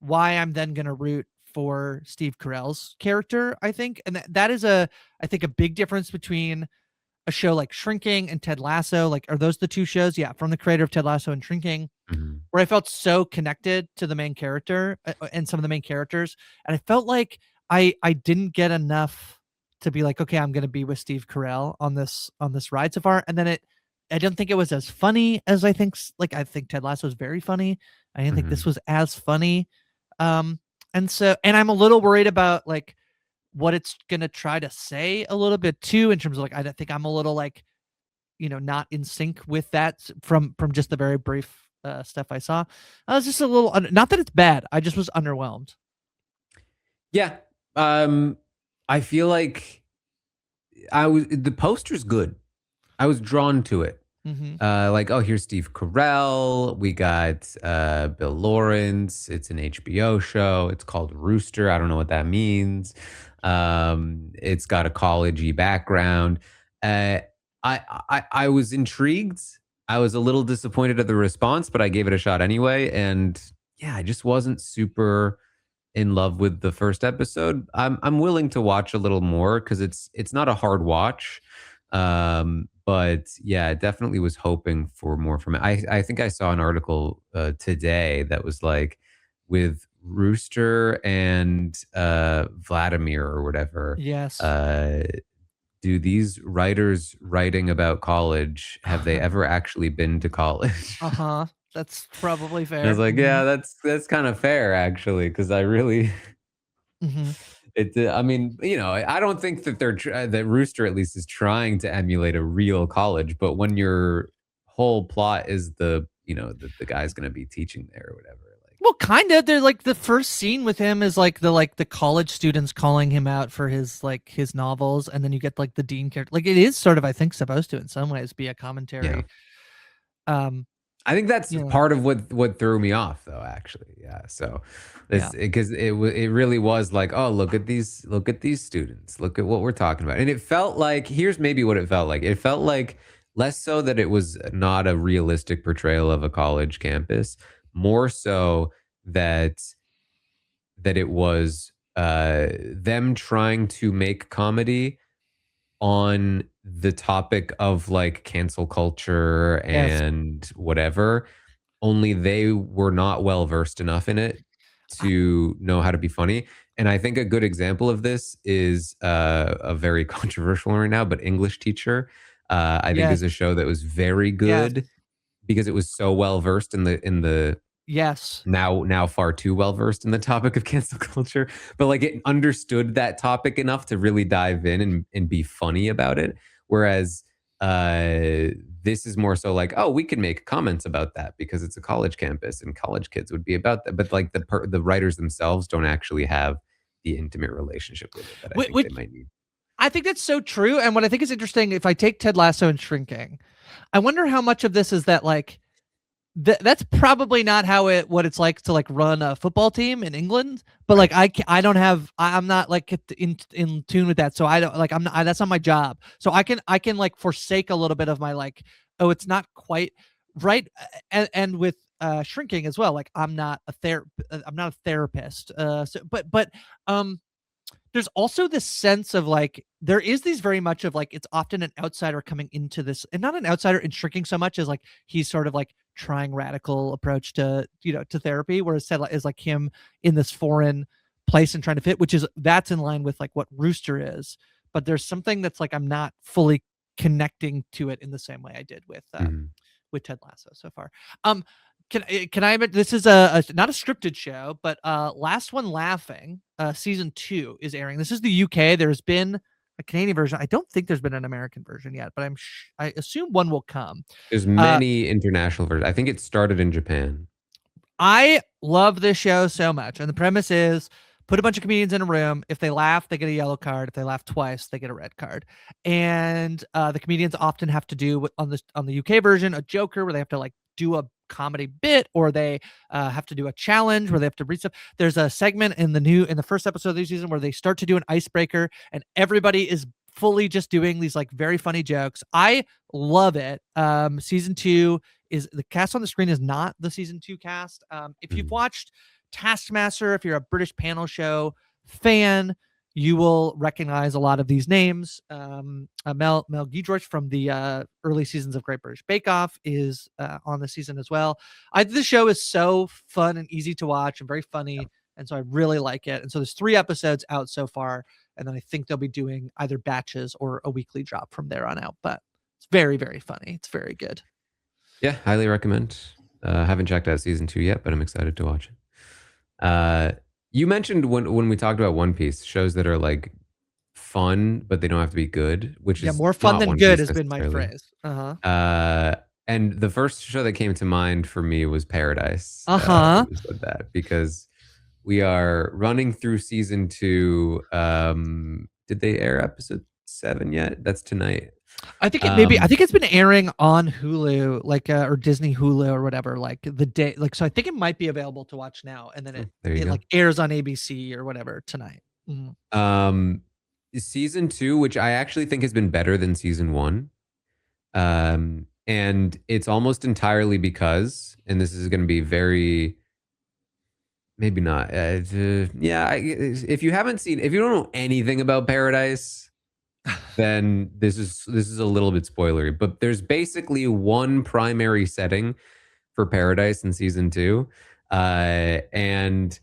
why I'm then going to root for Steve Carell's character, I think. And that is I think a big difference between a show like Shrinking and Ted Lasso. Like, are those the two shows? Yeah, from the creator of Ted Lasso and Shrinking, Mhm. where I felt so connected to the main character and some of the main characters, and I felt like I didn't get enough to be like, okay, I'm gonna be with Steve Carell on this ride so far, and then I didn't think it was as funny as like I think Ted Lasso was very funny. I didn't think this Mhm. was as funny, and I'm a little worried about like what it's gonna try to say a little bit too, in terms of like I think I'm a little like not in sync with that from just the very brief stuff I saw. I was just a little not that it's bad. I just was underwhelmed. Yeah. Um, I feel like the poster's good. I was drawn to it. Mhm. Like, oh, here's Steve Carell. We got Bill Lawrence. It's an HBO show. It's called Rooster. I don't know what that means. It's got a college-y background. Uh, I was intrigued. I was a little disappointed at the response, but I gave it a shot anyway. And yeah, I just wasn't super in love with the first episode. I'm willing to watch a little more because it's not a hard watch. But yeah, definitely was hoping for more from it. I think I saw an article today that was like with Rooster and Vladimir or whatever. Yes. Uh, do these writers writing about college have they ever actually been to college? Uh-huh. That's probably And I was fair. like, Mhm. yeah, that's kind of fair actually, because I really Mhm. I mean, I don't think that that Rooster at least is trying to emulate a real college, but when your whole plot is the guy's going to be teaching there or whatever, like, Well, kind of. They're like the first scene with him is like the college students calling him out for his novels, and then you get like the dean character. Like it is sort of, I think, supposed to in some ways be a yeah. commentary. Um, I think that's you know, part of what threw me off, though. Actually, yeah. So this yeah. because it really was like, oh, look at these students, look at what we're talking about, and it felt like here's maybe what it felt like. It felt like less so that it was not a realistic portrayal of a college campus, more so that it was them trying to make comedy on the topic of like cancel culture Yes. and whatever, only they were not well versed enough in it I, to know how to be funny. And I think a good example of this is a very controversial one right now, but English Teacher, I think yes. is a show that was very Yes. good because it was so well versed in the Yes. now far too well versed in the topic of cancel culture, but like it understood that topic enough to really dive in and be funny about it. Whereas this is more so like, oh, we can make comments about that because it's a college campus and college kids would be about that. But like the writers themselves don't actually have the intimate relationship with it that I think they Which might need. I think that's so true. And what I think is interesting, if I take Ted Lasso and Shrinking, I wonder how much of this is that like that's probably not how what it's like to like run a football team in England. But Right. like I don't have I'm not like in tune with that, so I don't like I'm not that's not my job. So I can like forsake a little bit of my like, oh, it's not quite right. And with Shrinking as well, like I'm not a therapist. So but um there's also this sense of like there is these very much of like it's often an outsider coming into this, and not an outsider in Shrinking so much as like he's sort of like trying radical approach to to therapy, whereas Ted is like him in this foreign place and trying to fit, which is that's in line with like what Rooster is. But there's something that's like I'm not fully connecting to it in the same way I did Mhm. with Ted Lasso so far. Um, can I admit this is a not a scripted show, but Last One Laughing, season 2 is airing. This is the UK. There's been a Canadian version. I don't think there's been an American version yet, but I assume one will come. There's Uh, many international versions. I think it started in Japan. I love this show so much, and the premise is put a bunch of comedians in a room. If they laugh, they get a yellow card. If they laugh twice, they get a red card. And the comedians often have to do on the UK version a Joker where they have to like do a comedy bit, or they have to do a challenge where they have to read stuff. There's a segment in the first episode of the season where they start to do an icebreaker, and everybody is fully just doing these like very funny jokes. I love it. Season 2 is the cast on the screen is not the season 2 cast. If you've Mhm. watched Taskmaster, if you're a British panel show fan, you will recognize a lot of these names. Mel Giedroyc from the early seasons of Great British Bake Off is on the season as well. The show is so fun and easy to watch and very funny, and so I really like it. And so there's 3 episodes out so far, and then I think they'll be doing either batches or a weekly drop from there on out. But it's very, very funny. It's very good. Yeah, highly recommend. Haven't checked out season 2 yet, but I'm excited to watch it. You mentioned when we talked about One Piece, shows that are like fun, but they don't have to be good, which Yeah, is more fun not than One good Piece has been my necessarily. phrase. Uh-huh. Uh, and the first show that came to mind for me was Paradise. Uh-huh. When you said that, because we are running through season 2. Did they air episode 7 yet. That's tonight. I think it maybe. I think it's been airing on Hulu, like or Disney Hulu or whatever. Like the day, like so. I think it might be available to watch now, and then There you it go. like airs on ABC or whatever tonight. Mhm. Season 2, which I actually think has been better than season 1. And it's almost entirely because, and this is going to be very, maybe not. Yeah, if you haven't seen, if you don't know anything about Paradise, then this is a little bit spoilery. But there's basically one primary setting for Paradise in season 2, and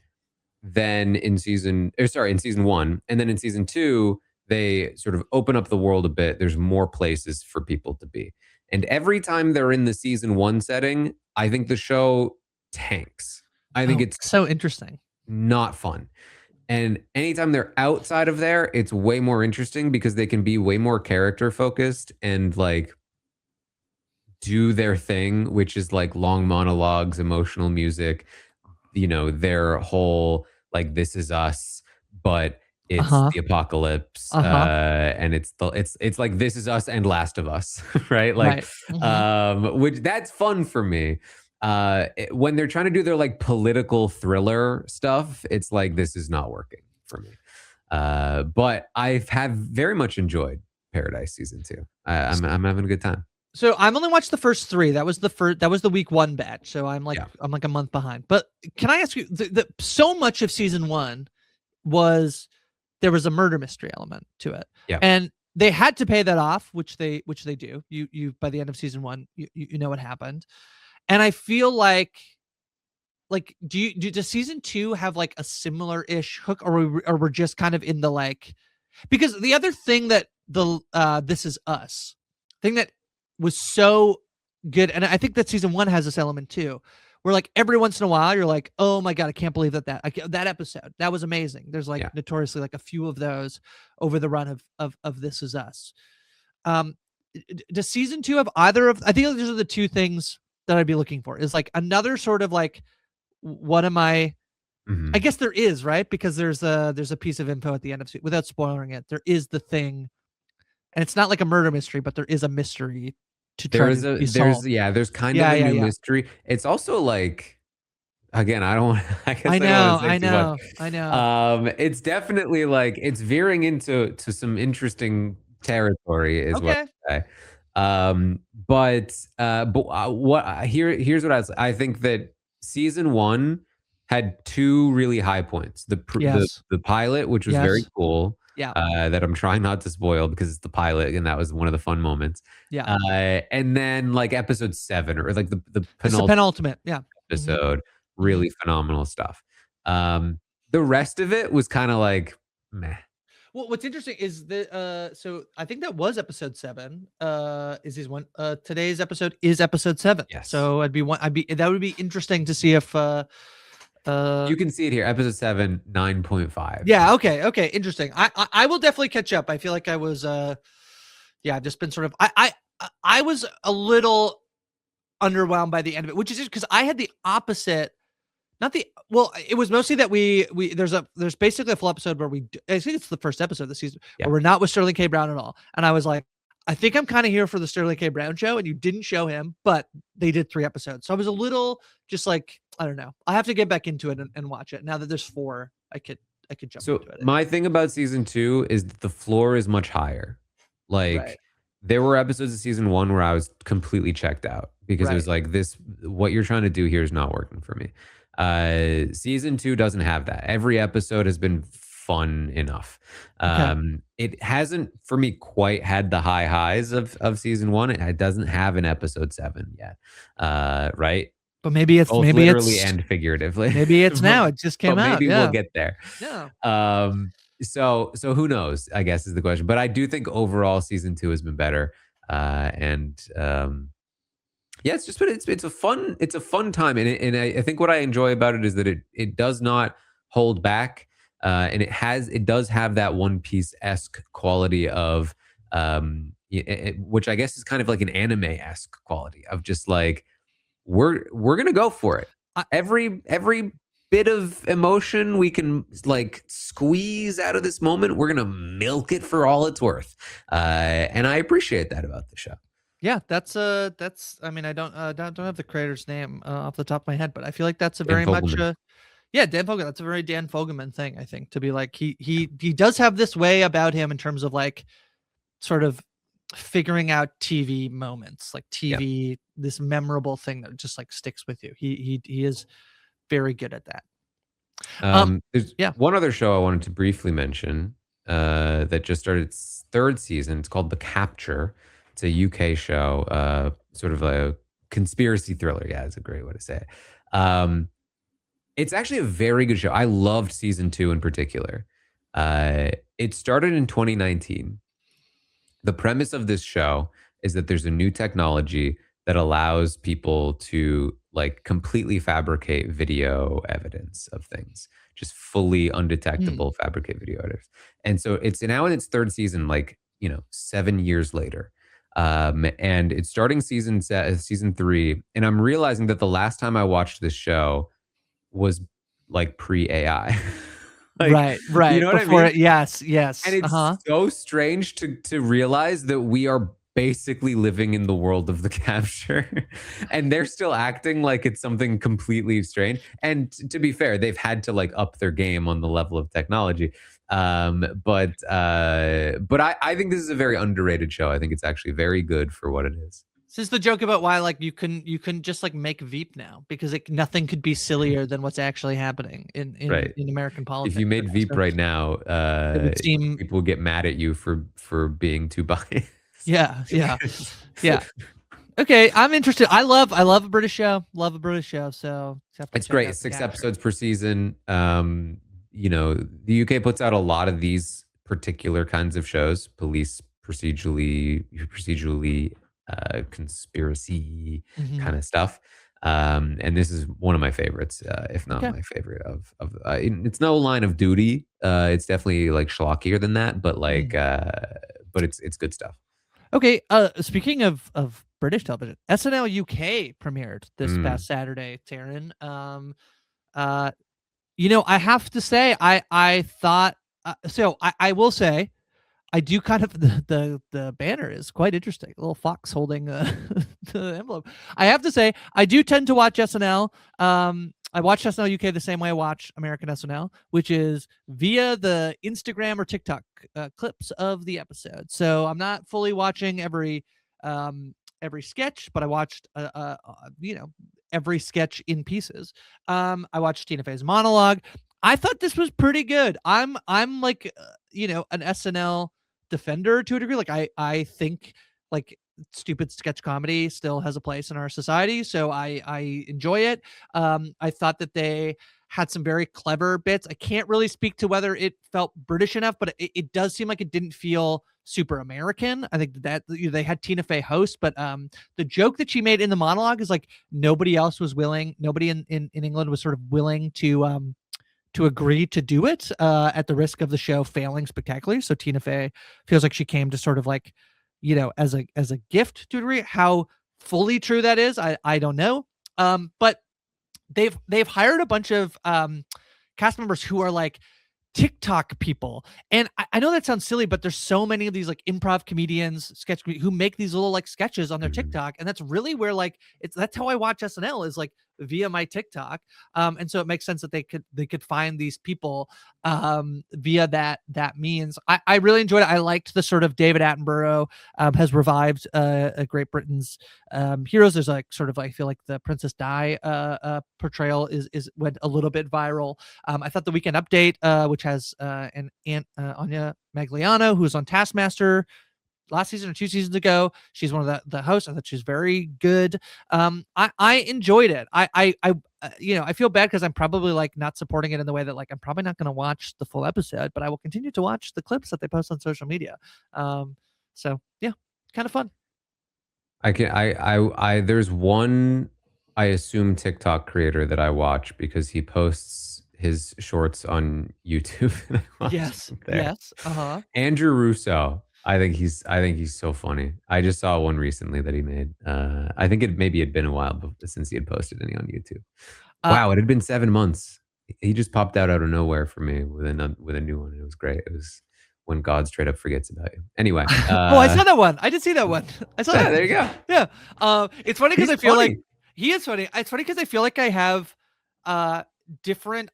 then in season 1, and then in season 2, they sort of open up the world a bit. There's more places for people to be. And every time they're in the season 1 setting, I think the show tanks. I think Oh, it's so interesting. not fun. And anytime they're outside of there, it's way more interesting because they can be way more character focused and like do their thing, which is like long monologues, emotional music, their whole like this is us, but Uh it's huh. the apocalypse, Uh huh. and it's like this is us and Last of Us, right? Like, Right. Mhm. which that's fun for me. When they're trying to do their like political thriller stuff, it's like this is not working for me. But I have very much enjoyed Paradise season 2. I'm having a good time. So I'm only watched the first 3. That was the first. That was the week 1 batch. So Yeah. I'm like a month behind. But can I ask you? So much of season 1 was there was a murder mystery element to it, Yeah. and they had to pay that off, which they do. You by the end of season 1, you know what happened, and I feel like does season 2 have like a similar ish hook, or we're just kind of in the like, because the other thing that the This Is Us thing that was so good, and I think that season 1 has this element too, where like every once in a while you're like, oh my god, I can't believe that episode that was amazing. There's like Yeah. notoriously like a few of those over the run of This Is Us. Um, does season 2 have either of? I think those are the two things that I'd be looking for. Is like another sort of like, what am I? I Mhm. guess there is, right, because there's a piece of info at the end of without spoiling it. There is the thing, and it's not like a murder mystery, but there is a mystery to try to be solved. There's kind of Yeah, a yeah, new yeah. mystery. It's also like, again, I don't I guess I I don't want know, to say I too much. know, I know. It's definitely like it's veering into some interesting territory is what Okay. I say. Here's what I think that season 1 had 2 really high points. Yes. The pilot, which was very Yes. cool, Yeah. that I'm trying not to spoil because it's the pilot and that was one of the fun moments. Yeah. And then like episode 7, or like the It's the penultimate penultimate. Yeah. Mhm. episode, Mhm. really phenomenal stuff. The rest of it was kind of like meh. Well, what's interesting is that so I think that was episode 7. Is this one today's episode is episode 7. Yes. So I'd be that would be interesting to see if uh You can see it here. Episode 7, 9.5. yeah, okay, okay, interesting. I will definitely catch up. I feel like I was yeah, I've just been sort of I was a little underwhelmed by the end of it, which is just because I had the opposite. Not the well, it was mostly that we there's basically a full episode where I think it's the first episode of the season Yeah. where we're not with Sterling K. Brown at all, and I was like, I think I'm kind of here for the Sterling K. Brown show, and you didn't show him, but they did 3 episodes, so I was a little just like, I don't know. I have to get back into it and watch it now that there's 4. I could jump So into it. my thing about season 2 is that the floor is much higher. Right, Like there were episodes of season 1 where I was completely checked out because it right, was like this what you're trying to do here is not working for me. Season 2 doesn't have that. Every episode has been fun enough. okay, It hasn't for me quite had the high highs of season 1. It doesn't have an episode 7 yet. Right? but Both literally and figuratively. maybe it's but, now. It just came but out. maybe we'll Yeah, get there. yeah. So who knows? I guess is the question. But I do think overall season 2 has been better. And yeah, it's a fun time, and I think what I enjoy about it is that it does not hold back, and it does have that One Piece esque quality of which I guess is kind of like an anime esque quality of just like we're gonna go for it. I Every bit of emotion we can like squeeze out of this moment, we're gonna milk it for all it's worth. And I appreciate that about the show. Yeah, that's I mean, I don't have the creator's name off the top of my head, but I feel like that's a Dan very much Fogelman. yeah, Dan Fogelman. That's a very Dan Fogelman thing, I think, to be like he does have this way about him in terms of like sort of figuring out TV moments, like Yeah. TV, this memorable thing that just like sticks with you. He is very good at that. There's Yeah. one other show I wanted to briefly mention that just started its third season. It's called The Capture. It's a UK show, sort of a conspiracy thriller. Yeah, it's a great way to say it. It's actually a very good show. I loved season 2 in particular. It started in 2019. The premise of this show is that there's a new technology that allows people to like completely fabricate video evidence of things, just fully Hmm. undetectable fabricate video evidence. And so it's now in its third season, like, 7 years later. And it's starting season 3. And I'm realizing that the last time I watched this show was like pre AI. Like, Right, you right. know what I Before mean? it, yes, And yes. it's Uh-huh. so strange to realize that we are basically living in the world of the capture, and they're still acting like it's something completely strange. And to be fair, they've had to like up their game on the level of technology. But I think this is a very underrated show. I think it's actually very good for what it is. This is the joke about why like you can just like make Veep now because nothing could be sillier than what's actually happening in Right. American If you politics made today. Veep So right now, it would seem people would get mad at you for being too biased. yeah, yeah, yeah. Okay, I'm interested. I love a British show. Love a British show. So just have to It's check great. out It's The 6 Capture. episodes per season. The UK puts out a lot of these particular kinds of shows, police procedurally, conspiracy Mhm. kind of stuff. And this is one of my favorites, if not Okay. my favorite it's no Line of Duty. It's definitely like schlockier than that, but Mm. but it's good stuff. Okay. Speaking of British television, SNL UK premiered this Mm. past Saturday. Taryn. Uh, I have to say, I thought so. I will say I do kind of the banner is quite interesting. A little fox holding the envelope. I have to say, I do tend to watch SNL. I watch SNL UK the same way I watch American SNL, which is via the Instagram or TikTok clips of the episode. So I'm not fully watching every sketch, but I watched every sketch in pieces. I watched Tina Fey's monologue. I thought this was pretty good. I'm like an SNL defender to a degree. Like I think like stupid sketch comedy still has a place in our society, so I enjoy it. I thought that they had some very clever bits. I can't really speak to whether it felt British enough, but it does seem like it didn't feel super American. I think that they had Tina Fey host, but the joke that she made in the monologue is like nobody else was willing, nobody in England was sort of willing to agree to do it at the risk of the show failing spectacularly. So Tina Fey feels like she came to sort of like, as a gift to a degree. How fully true that is, I don't know. But they've hired a bunch of cast members who are like TikTok people. And I know that sounds silly, but there's so many of these like improv comedians, who make these little like sketches on their Mhm. TikTok. And that's really where like that's how I watch SNL is like via my TikTok. And so it makes sense that they could find these people via that means. I really enjoyed it. I liked the sort of David Attenborough has revived Great Britain's heroes. There's like sort of I feel like the Princess Di portrayal is went a little bit viral. I thought the Weekend Update, which has an Aunt Anya Magliano, who's on Taskmaster last season or 2 seasons ago. She's one of the hosts. I thought she's very good. I enjoyed it. I feel bad because I'm probably like not supporting it in the way that like I'm probably not going to watch the full episode, but I will continue to watch the clips that they post on social media. So yeah, kind of fun. I can there's one I assume TikTok creator that I watch because he posts his shorts on YouTube and I watch Yes, them there. yes, uh-huh. Andrew Russo. I think he's so funny. I just saw one recently that he made. I think it maybe had been a while since he had posted any on YouTube. Uh, Wow, it had been 7 months. he just popped out of nowhere for me with a new one. It was great. It was when God straight up forgets about you. Anyway, Oh, I saw that one. I did see that one. I saw yeah, that. there you go. Yeah. It's funny because He's I feel like funny. he is funny. It's funny because I feel like I have uh different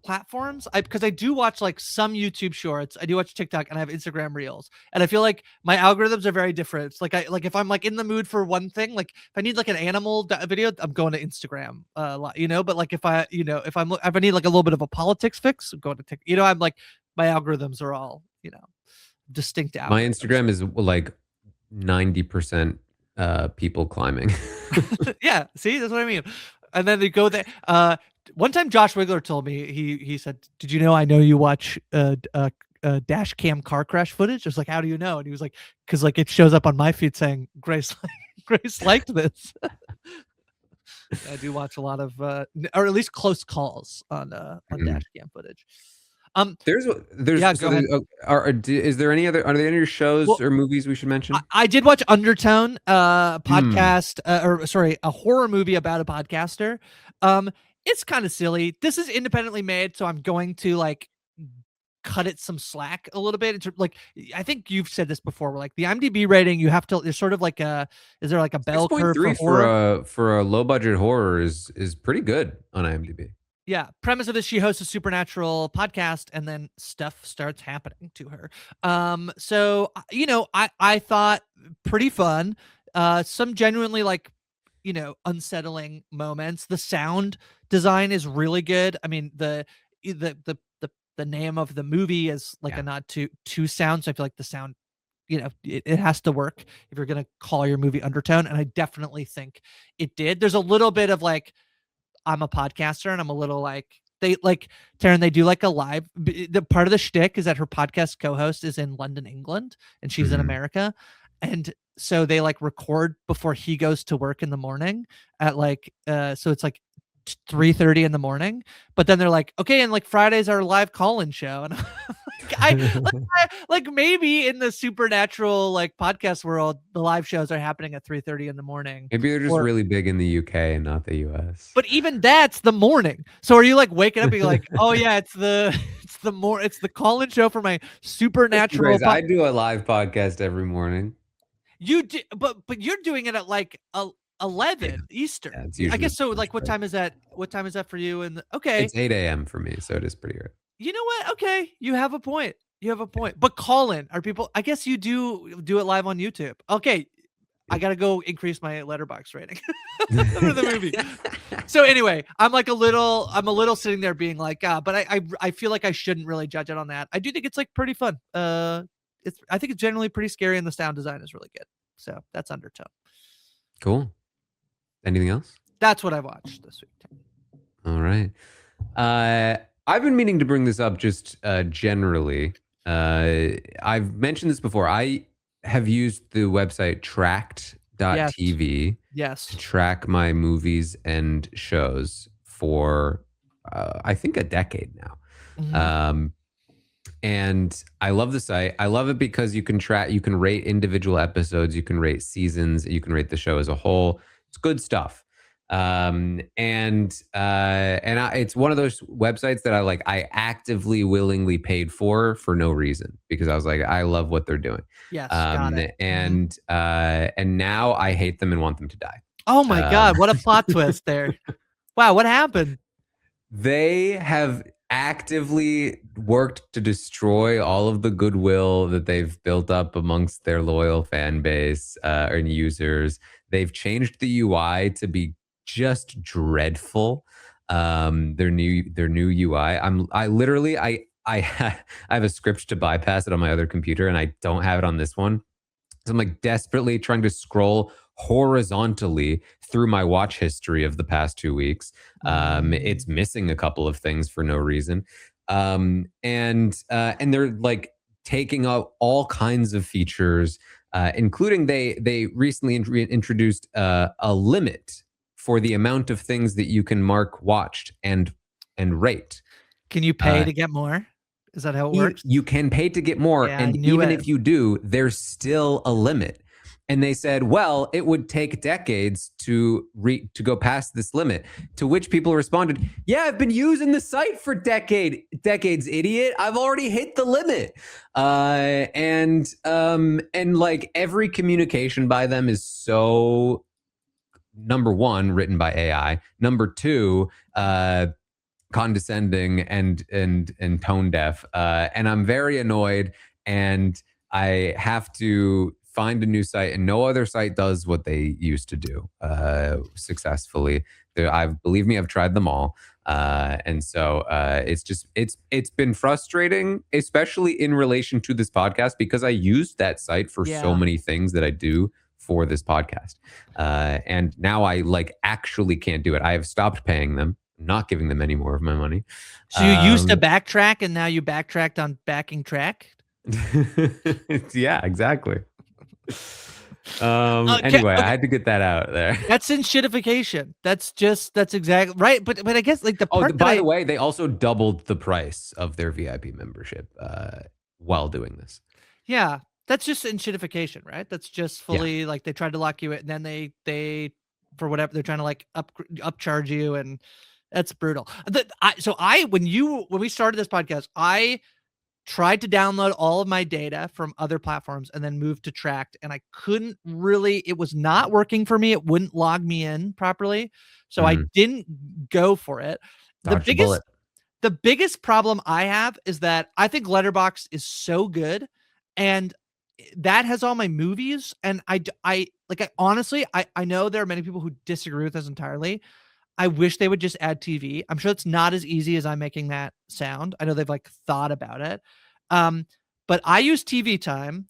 platforms. Because I do watch like some YouTube shorts. I do watch TikTok and I have Instagram Reels. And I feel like my algorithms are very different. It's like if I'm like in the mood for one thing, like if I need like an animal video, I'm going to Instagram. But like if if I need like a little bit of a politics fix, I'm going to TikTok. I'm like my algorithms are all, distinct My algorithms. Instagram is like 90% people climbing. Yeah, see, that's what I mean. And then they go there. One time Josh Wigler told me, he said, "Did you know I know you watch dash cam car crash footage?" I was like, "How do you know?" And he was like, "Because like it shows up on my feed saying Grace Grace liked this." I do watch a lot of or at least close calls on dash cam footage. There's Yeah, so go ahead. is there any other, are there any other shows Well, or movies we should mention? I did watch Undertone, Hmm. podcast, or sorry, a horror movie about a podcaster. It's kind of silly. This is independently made, so I'm going to like cut it some slack a little bit. It's like I think you've said this before. Like the IMDb rating, you have to. There's sort of like is there like a bell curve for 6.3 horror? for a low budget horror is pretty good on IMDb. Yeah, premise of this: she hosts a supernatural podcast, and then stuff starts happening to her. So I thought pretty fun. Some genuinely like unsettling moments. The sound design is really good. I mean the name of the movie is like Yeah. a nod to sound. So I feel like the sound it has to work if you're gonna call your movie Undertone, and I definitely think it did. There's a little bit of like I'm a podcaster and I'm a little like they like Taran, they do like a live the part of the shtick is that her podcast co-host is in London, England, and she's in Mhm. America. And so they like record before he goes to work in the morning at like so it's like 3:30 in the morning. But then they're like, okay, and like Fridays are live call-in show. And like maybe in the supernatural like podcast world, the live shows are happening at 3:30 in the morning. Maybe they're just Or really big in the UK and not the US. but even that's the morning. So are you like waking up and you're like, oh yeah, it's the it's the call-in show for my Listen, supernatural Grace, I do a live podcast every morning. you do, but you're doing it at like Yeah, 11 Eastern. yeah, it's I usually guess so. pretty Like what early. time is that? What time is that for you? And okay, It's 8 a.m. for me, so it is pretty early. you know what? Okay, you have a point. You have a point. But call in are people? I guess you do it live on YouTube. Okay, I Yep. gotta go increase my letterbox rating for the movie. So anyway, I'm a little sitting there being like, but I feel like I shouldn't really judge it on that. I do think it's like pretty fun. I think it's generally pretty scary and the sound design is really good. So that's Undertone. Cool. Anything else? That's what I watched this week. All right. I've been meaning to bring this up just generally. I've mentioned this before. I have used the website Yes. tracked.tv to Yes. track my movies and shows for, I think, a decade now. Mhm. And I love the site. I love it because you can rate individual episodes, you can rate seasons, you can rate the show as a whole. It's good stuff. It's one of those websites that I actively, willingly paid for no reason because I was like, I love what they're doing. Yes. Got it. Mhm. And now I hate them and want them to die. Oh my Um, god! What a plot twist there. Wow, what happened? They have actively worked to destroy all of the goodwill that they've built up amongst their loyal fan base and users. They've changed the UI to be just dreadful. Their new UI. I literally I I have a script to bypass it on my other computer, and I don't have it on this one. So I'm like desperately trying to scroll horizontally through my watch history of the past 2 weeks. Mm. It's missing a couple of things for no reason. And they're like taking out all kinds of features, including they recently introduced a limit for the amount of things that you can mark watched and rate. Can you pay Uh, to get more? Is that how it works? you can pay to get more, Yeah, I and knew even it. if you do, there's still a limit. And they said, well, it would take decades to go past this limit. To which people responded, yeah, I've been using the site for decades, idiot. I've already hit the limit. And like every communication by them is so, number one, written by AI. Number two, condescending and tone deaf. And I'm very annoyed, and I have to find a new site, and no other site does what they used to do successfully. Believe me, I've tried them all. And so it's been frustrating, especially in relation to this podcast, because I used that site for so many things that I do for this podcast. And now I like actually can't do it. I have stopped paying them, not giving them any more of my money. So you used to backtrack, and now you backtracked on backing track? Yeah, exactly. Anyway, I had to get that out there. That's enshittification. That's exactly right. But I guess like the part by the way, they also doubled the price of their VIP membership while doing this. Yeah, that's just enshittification, right? That's just fully like they tried to lock you in, and then they for whatever they're trying to like upcharge you, and that's brutal. When we started this podcast, I tried to download all of my data from other platforms and then moved to Tracked, and I couldn't really, it was not working for me. It wouldn't log me in properly. So I didn't go for it. The biggest problem I have is that I think Letterboxd is so good, and that has all my movies. And I honestly, I know there are many people who disagree with this entirely. I wish they would just add TV. I'm sure it's not as easy as I'm making that sound. I know they've like thought about it. But I use TV Time,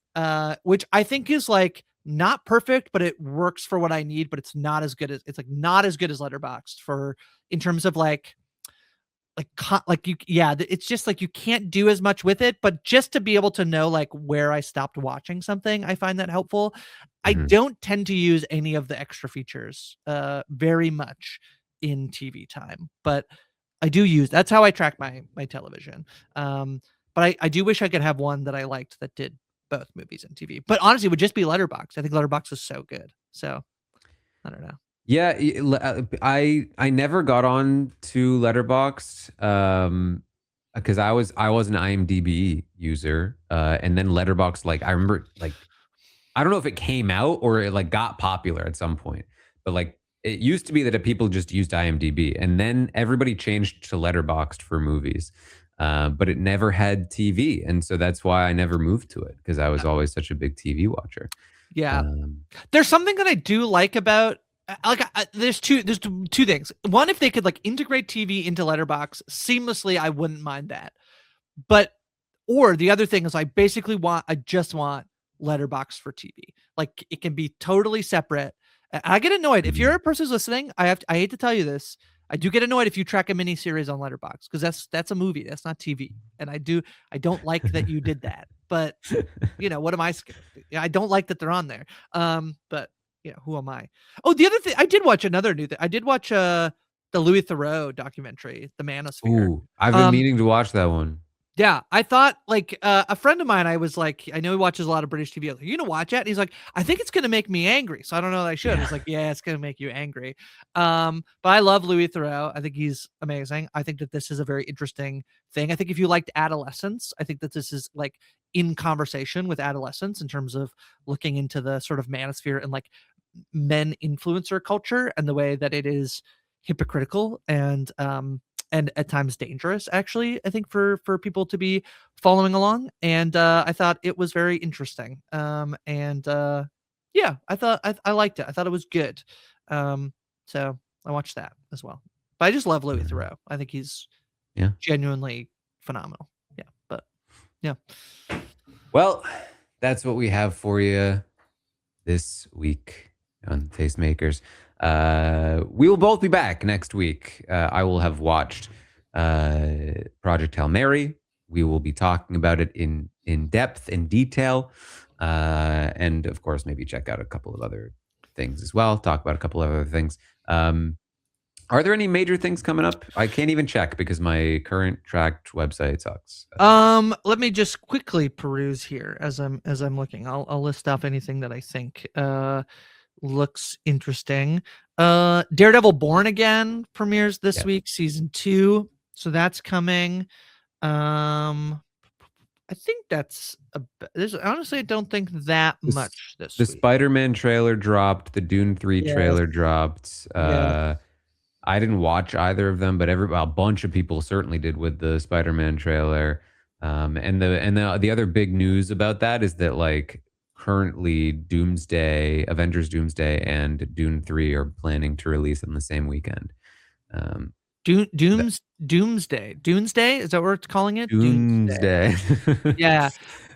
which I think is like not perfect, but it works for what I need, but it's not as good as Letterboxd for in terms of it's just like you can't do as much with it, but just to be able to know like where I stopped watching something, I find that helpful. I don't tend to use any of the extra features very much in TV Time, but I do use, that's how I track my television. But I do wish I could have one that I liked that did both movies and TV. But honestly, it would just be Letterboxd. I think Letterboxd is so good. So I don't know. Yeah, I never got on to Letterboxd because I was an IMDb user, and then Letterboxd, like I remember, like I don't know if it came out or it like got popular at some point, but like it used to be that people just used IMDb, and then everybody changed to Letterboxd for movies, but it never had TV, and so that's why I never moved to it, because I was always such a big TV watcher. Yeah, there's something that I do like about there's two things. One, if they could like integrate TV into Letterboxd seamlessly, I wouldn't mind that. But or the other thing is I just want Letterboxd for TV. Like it can be totally separate. I get annoyed if you're a person who's listening. I hate to tell you this. I do get annoyed if you track a mini series on Letterboxd, because that's a movie. That's not TV. And I don't like that you did that. But what am I scared? I don't like that they're on there. But who am I? Oh, the other thing, I did watch another new thing. I did watch the Louis Theroux documentary, The Manosphere. Ooh, I've been meaning to watch that one. Yeah, I thought like a friend of mine, I was like, I know he watches a lot of British TV. I was like, you gonna watch it? And he's like, I think it's gonna make me angry. So I don't know that I should. He's like, yeah, it's gonna make you angry. But I love Louis Theroux. I think he's amazing. I think that this is a very interesting thing. I think if you liked adolescence, I think that this is like in conversation with adolescence in terms of looking into the sort of manosphere and like men influencer culture and the way that it is hypocritical and at times dangerous, actually, I think for people to be following along. And I thought it was very interesting. Yeah, I thought I liked it. I thought it was good. So I watched that as well. But I just love Louis Theroux. I think he's genuinely phenomenal. Yeah, but yeah. Well, that's what we have for you this week on Tastemakers. We will both be back next week. I will have watched Project Hail Mary. We will be talking about it in depth, in detail, and of course, maybe check out a couple of other things as well. Talk about a couple of other things. Are there any major things coming up? I can't even check because my current tracked website sucks. Let me just quickly peruse here as I'm looking. I'll list off anything that I think looks interesting. Daredevil Born Again premieres this week, season 2. So that's coming. I think that's there's honestly I don't think that much this The week. Spider-Man trailer dropped. The Dune 3 trailer dropped. I didn't watch either of them, but a bunch of people certainly did with the Spider-Man trailer. And the other big news about that is that like currently Avengers Doomsday and Dune 3 are planning to release on the same weekend. Doomsday. Is that what it's calling it? Doomsday. Yeah.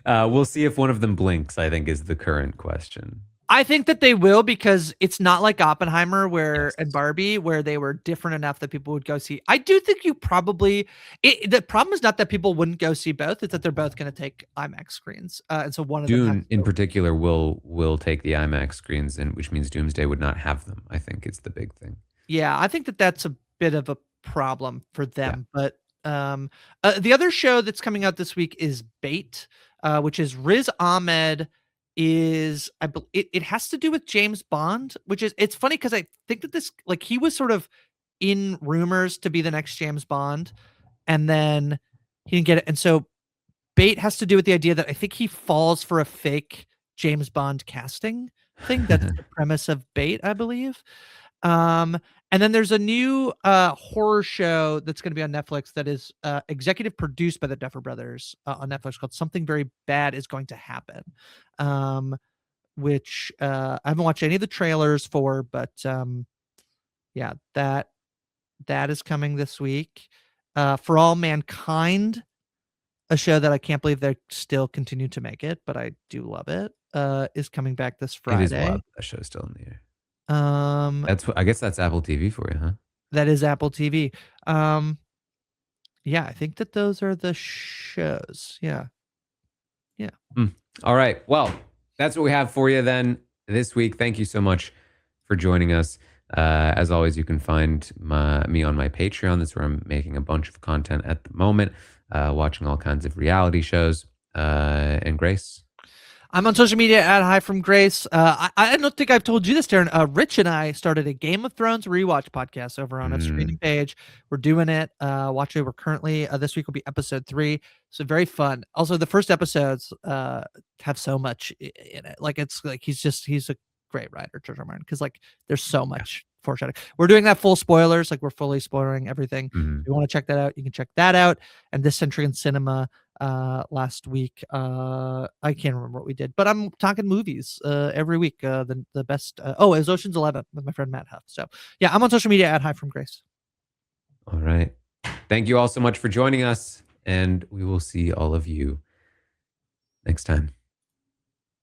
We'll see if one of them blinks, I think is the current question. I think that they will, because it's not like Oppenheimer and Barbie, where they were different enough that people would go see. I do think you probably the problem is not that people wouldn't go see both, it's that they're both going to take IMAX screens. And so one of them Dune in particular will take the IMAX screens, and which means Doomsday would not have them. I think it's the big thing. Yeah, I think that that's a bit of a problem for them. But the other show that's coming out this week is Bait, which is Riz Ahmed it has to do with James Bond, which is, it's funny because I think that this, like, he was sort of in rumors to be the next James Bond, and then he didn't get it. And so Bait has to do with the idea that I think he falls for a fake James Bond casting thing. That's the premise of Bait, I believe. And then there's a new horror show that's going to be on Netflix that is executive produced by the Duffer Brothers on Netflix, called Something Very Bad Is Going to Happen, which I haven't watched any of the trailers for, but yeah, that is coming this week. For All Mankind, a show that I can't believe they still continue to make it, but I do love it, is coming back this Friday. It is wild. That show's still in the air. I guess that's Apple TV for you, huh? That is Apple TV. Yeah, I think that those are the shows. Yeah. All right. Well, that's what we have for you then this week. Thank you so much for joining us. As always, you can find me on my Patreon. That's where I'm making a bunch of content at the moment, watching all kinds of reality shows. And Grace? I'm on social media at Hi From Grace. I don't think I've told you this, Taran. Rich and I started a Game of Thrones rewatch podcast over on a streaming page. We're doing it. Watch it. We're currently, this week will be episode 3. So very fun. Also, the first episodes have so much in it. Like, it's like he's a great writer, George R. R. Martin, because like there's so much foreshadowing. We're doing that full spoilers. Like, we're fully spoiling everything. If you want to check that out, you can check that out. And This Century in Cinema last week, I can't remember what we did, but I'm talking movies every week. The best it was Ocean's 11 with my friend Matt Huff. So yeah, I'm on social media at Hi From Grace. All right, thank you all so much for joining us, and we will see all of you next time.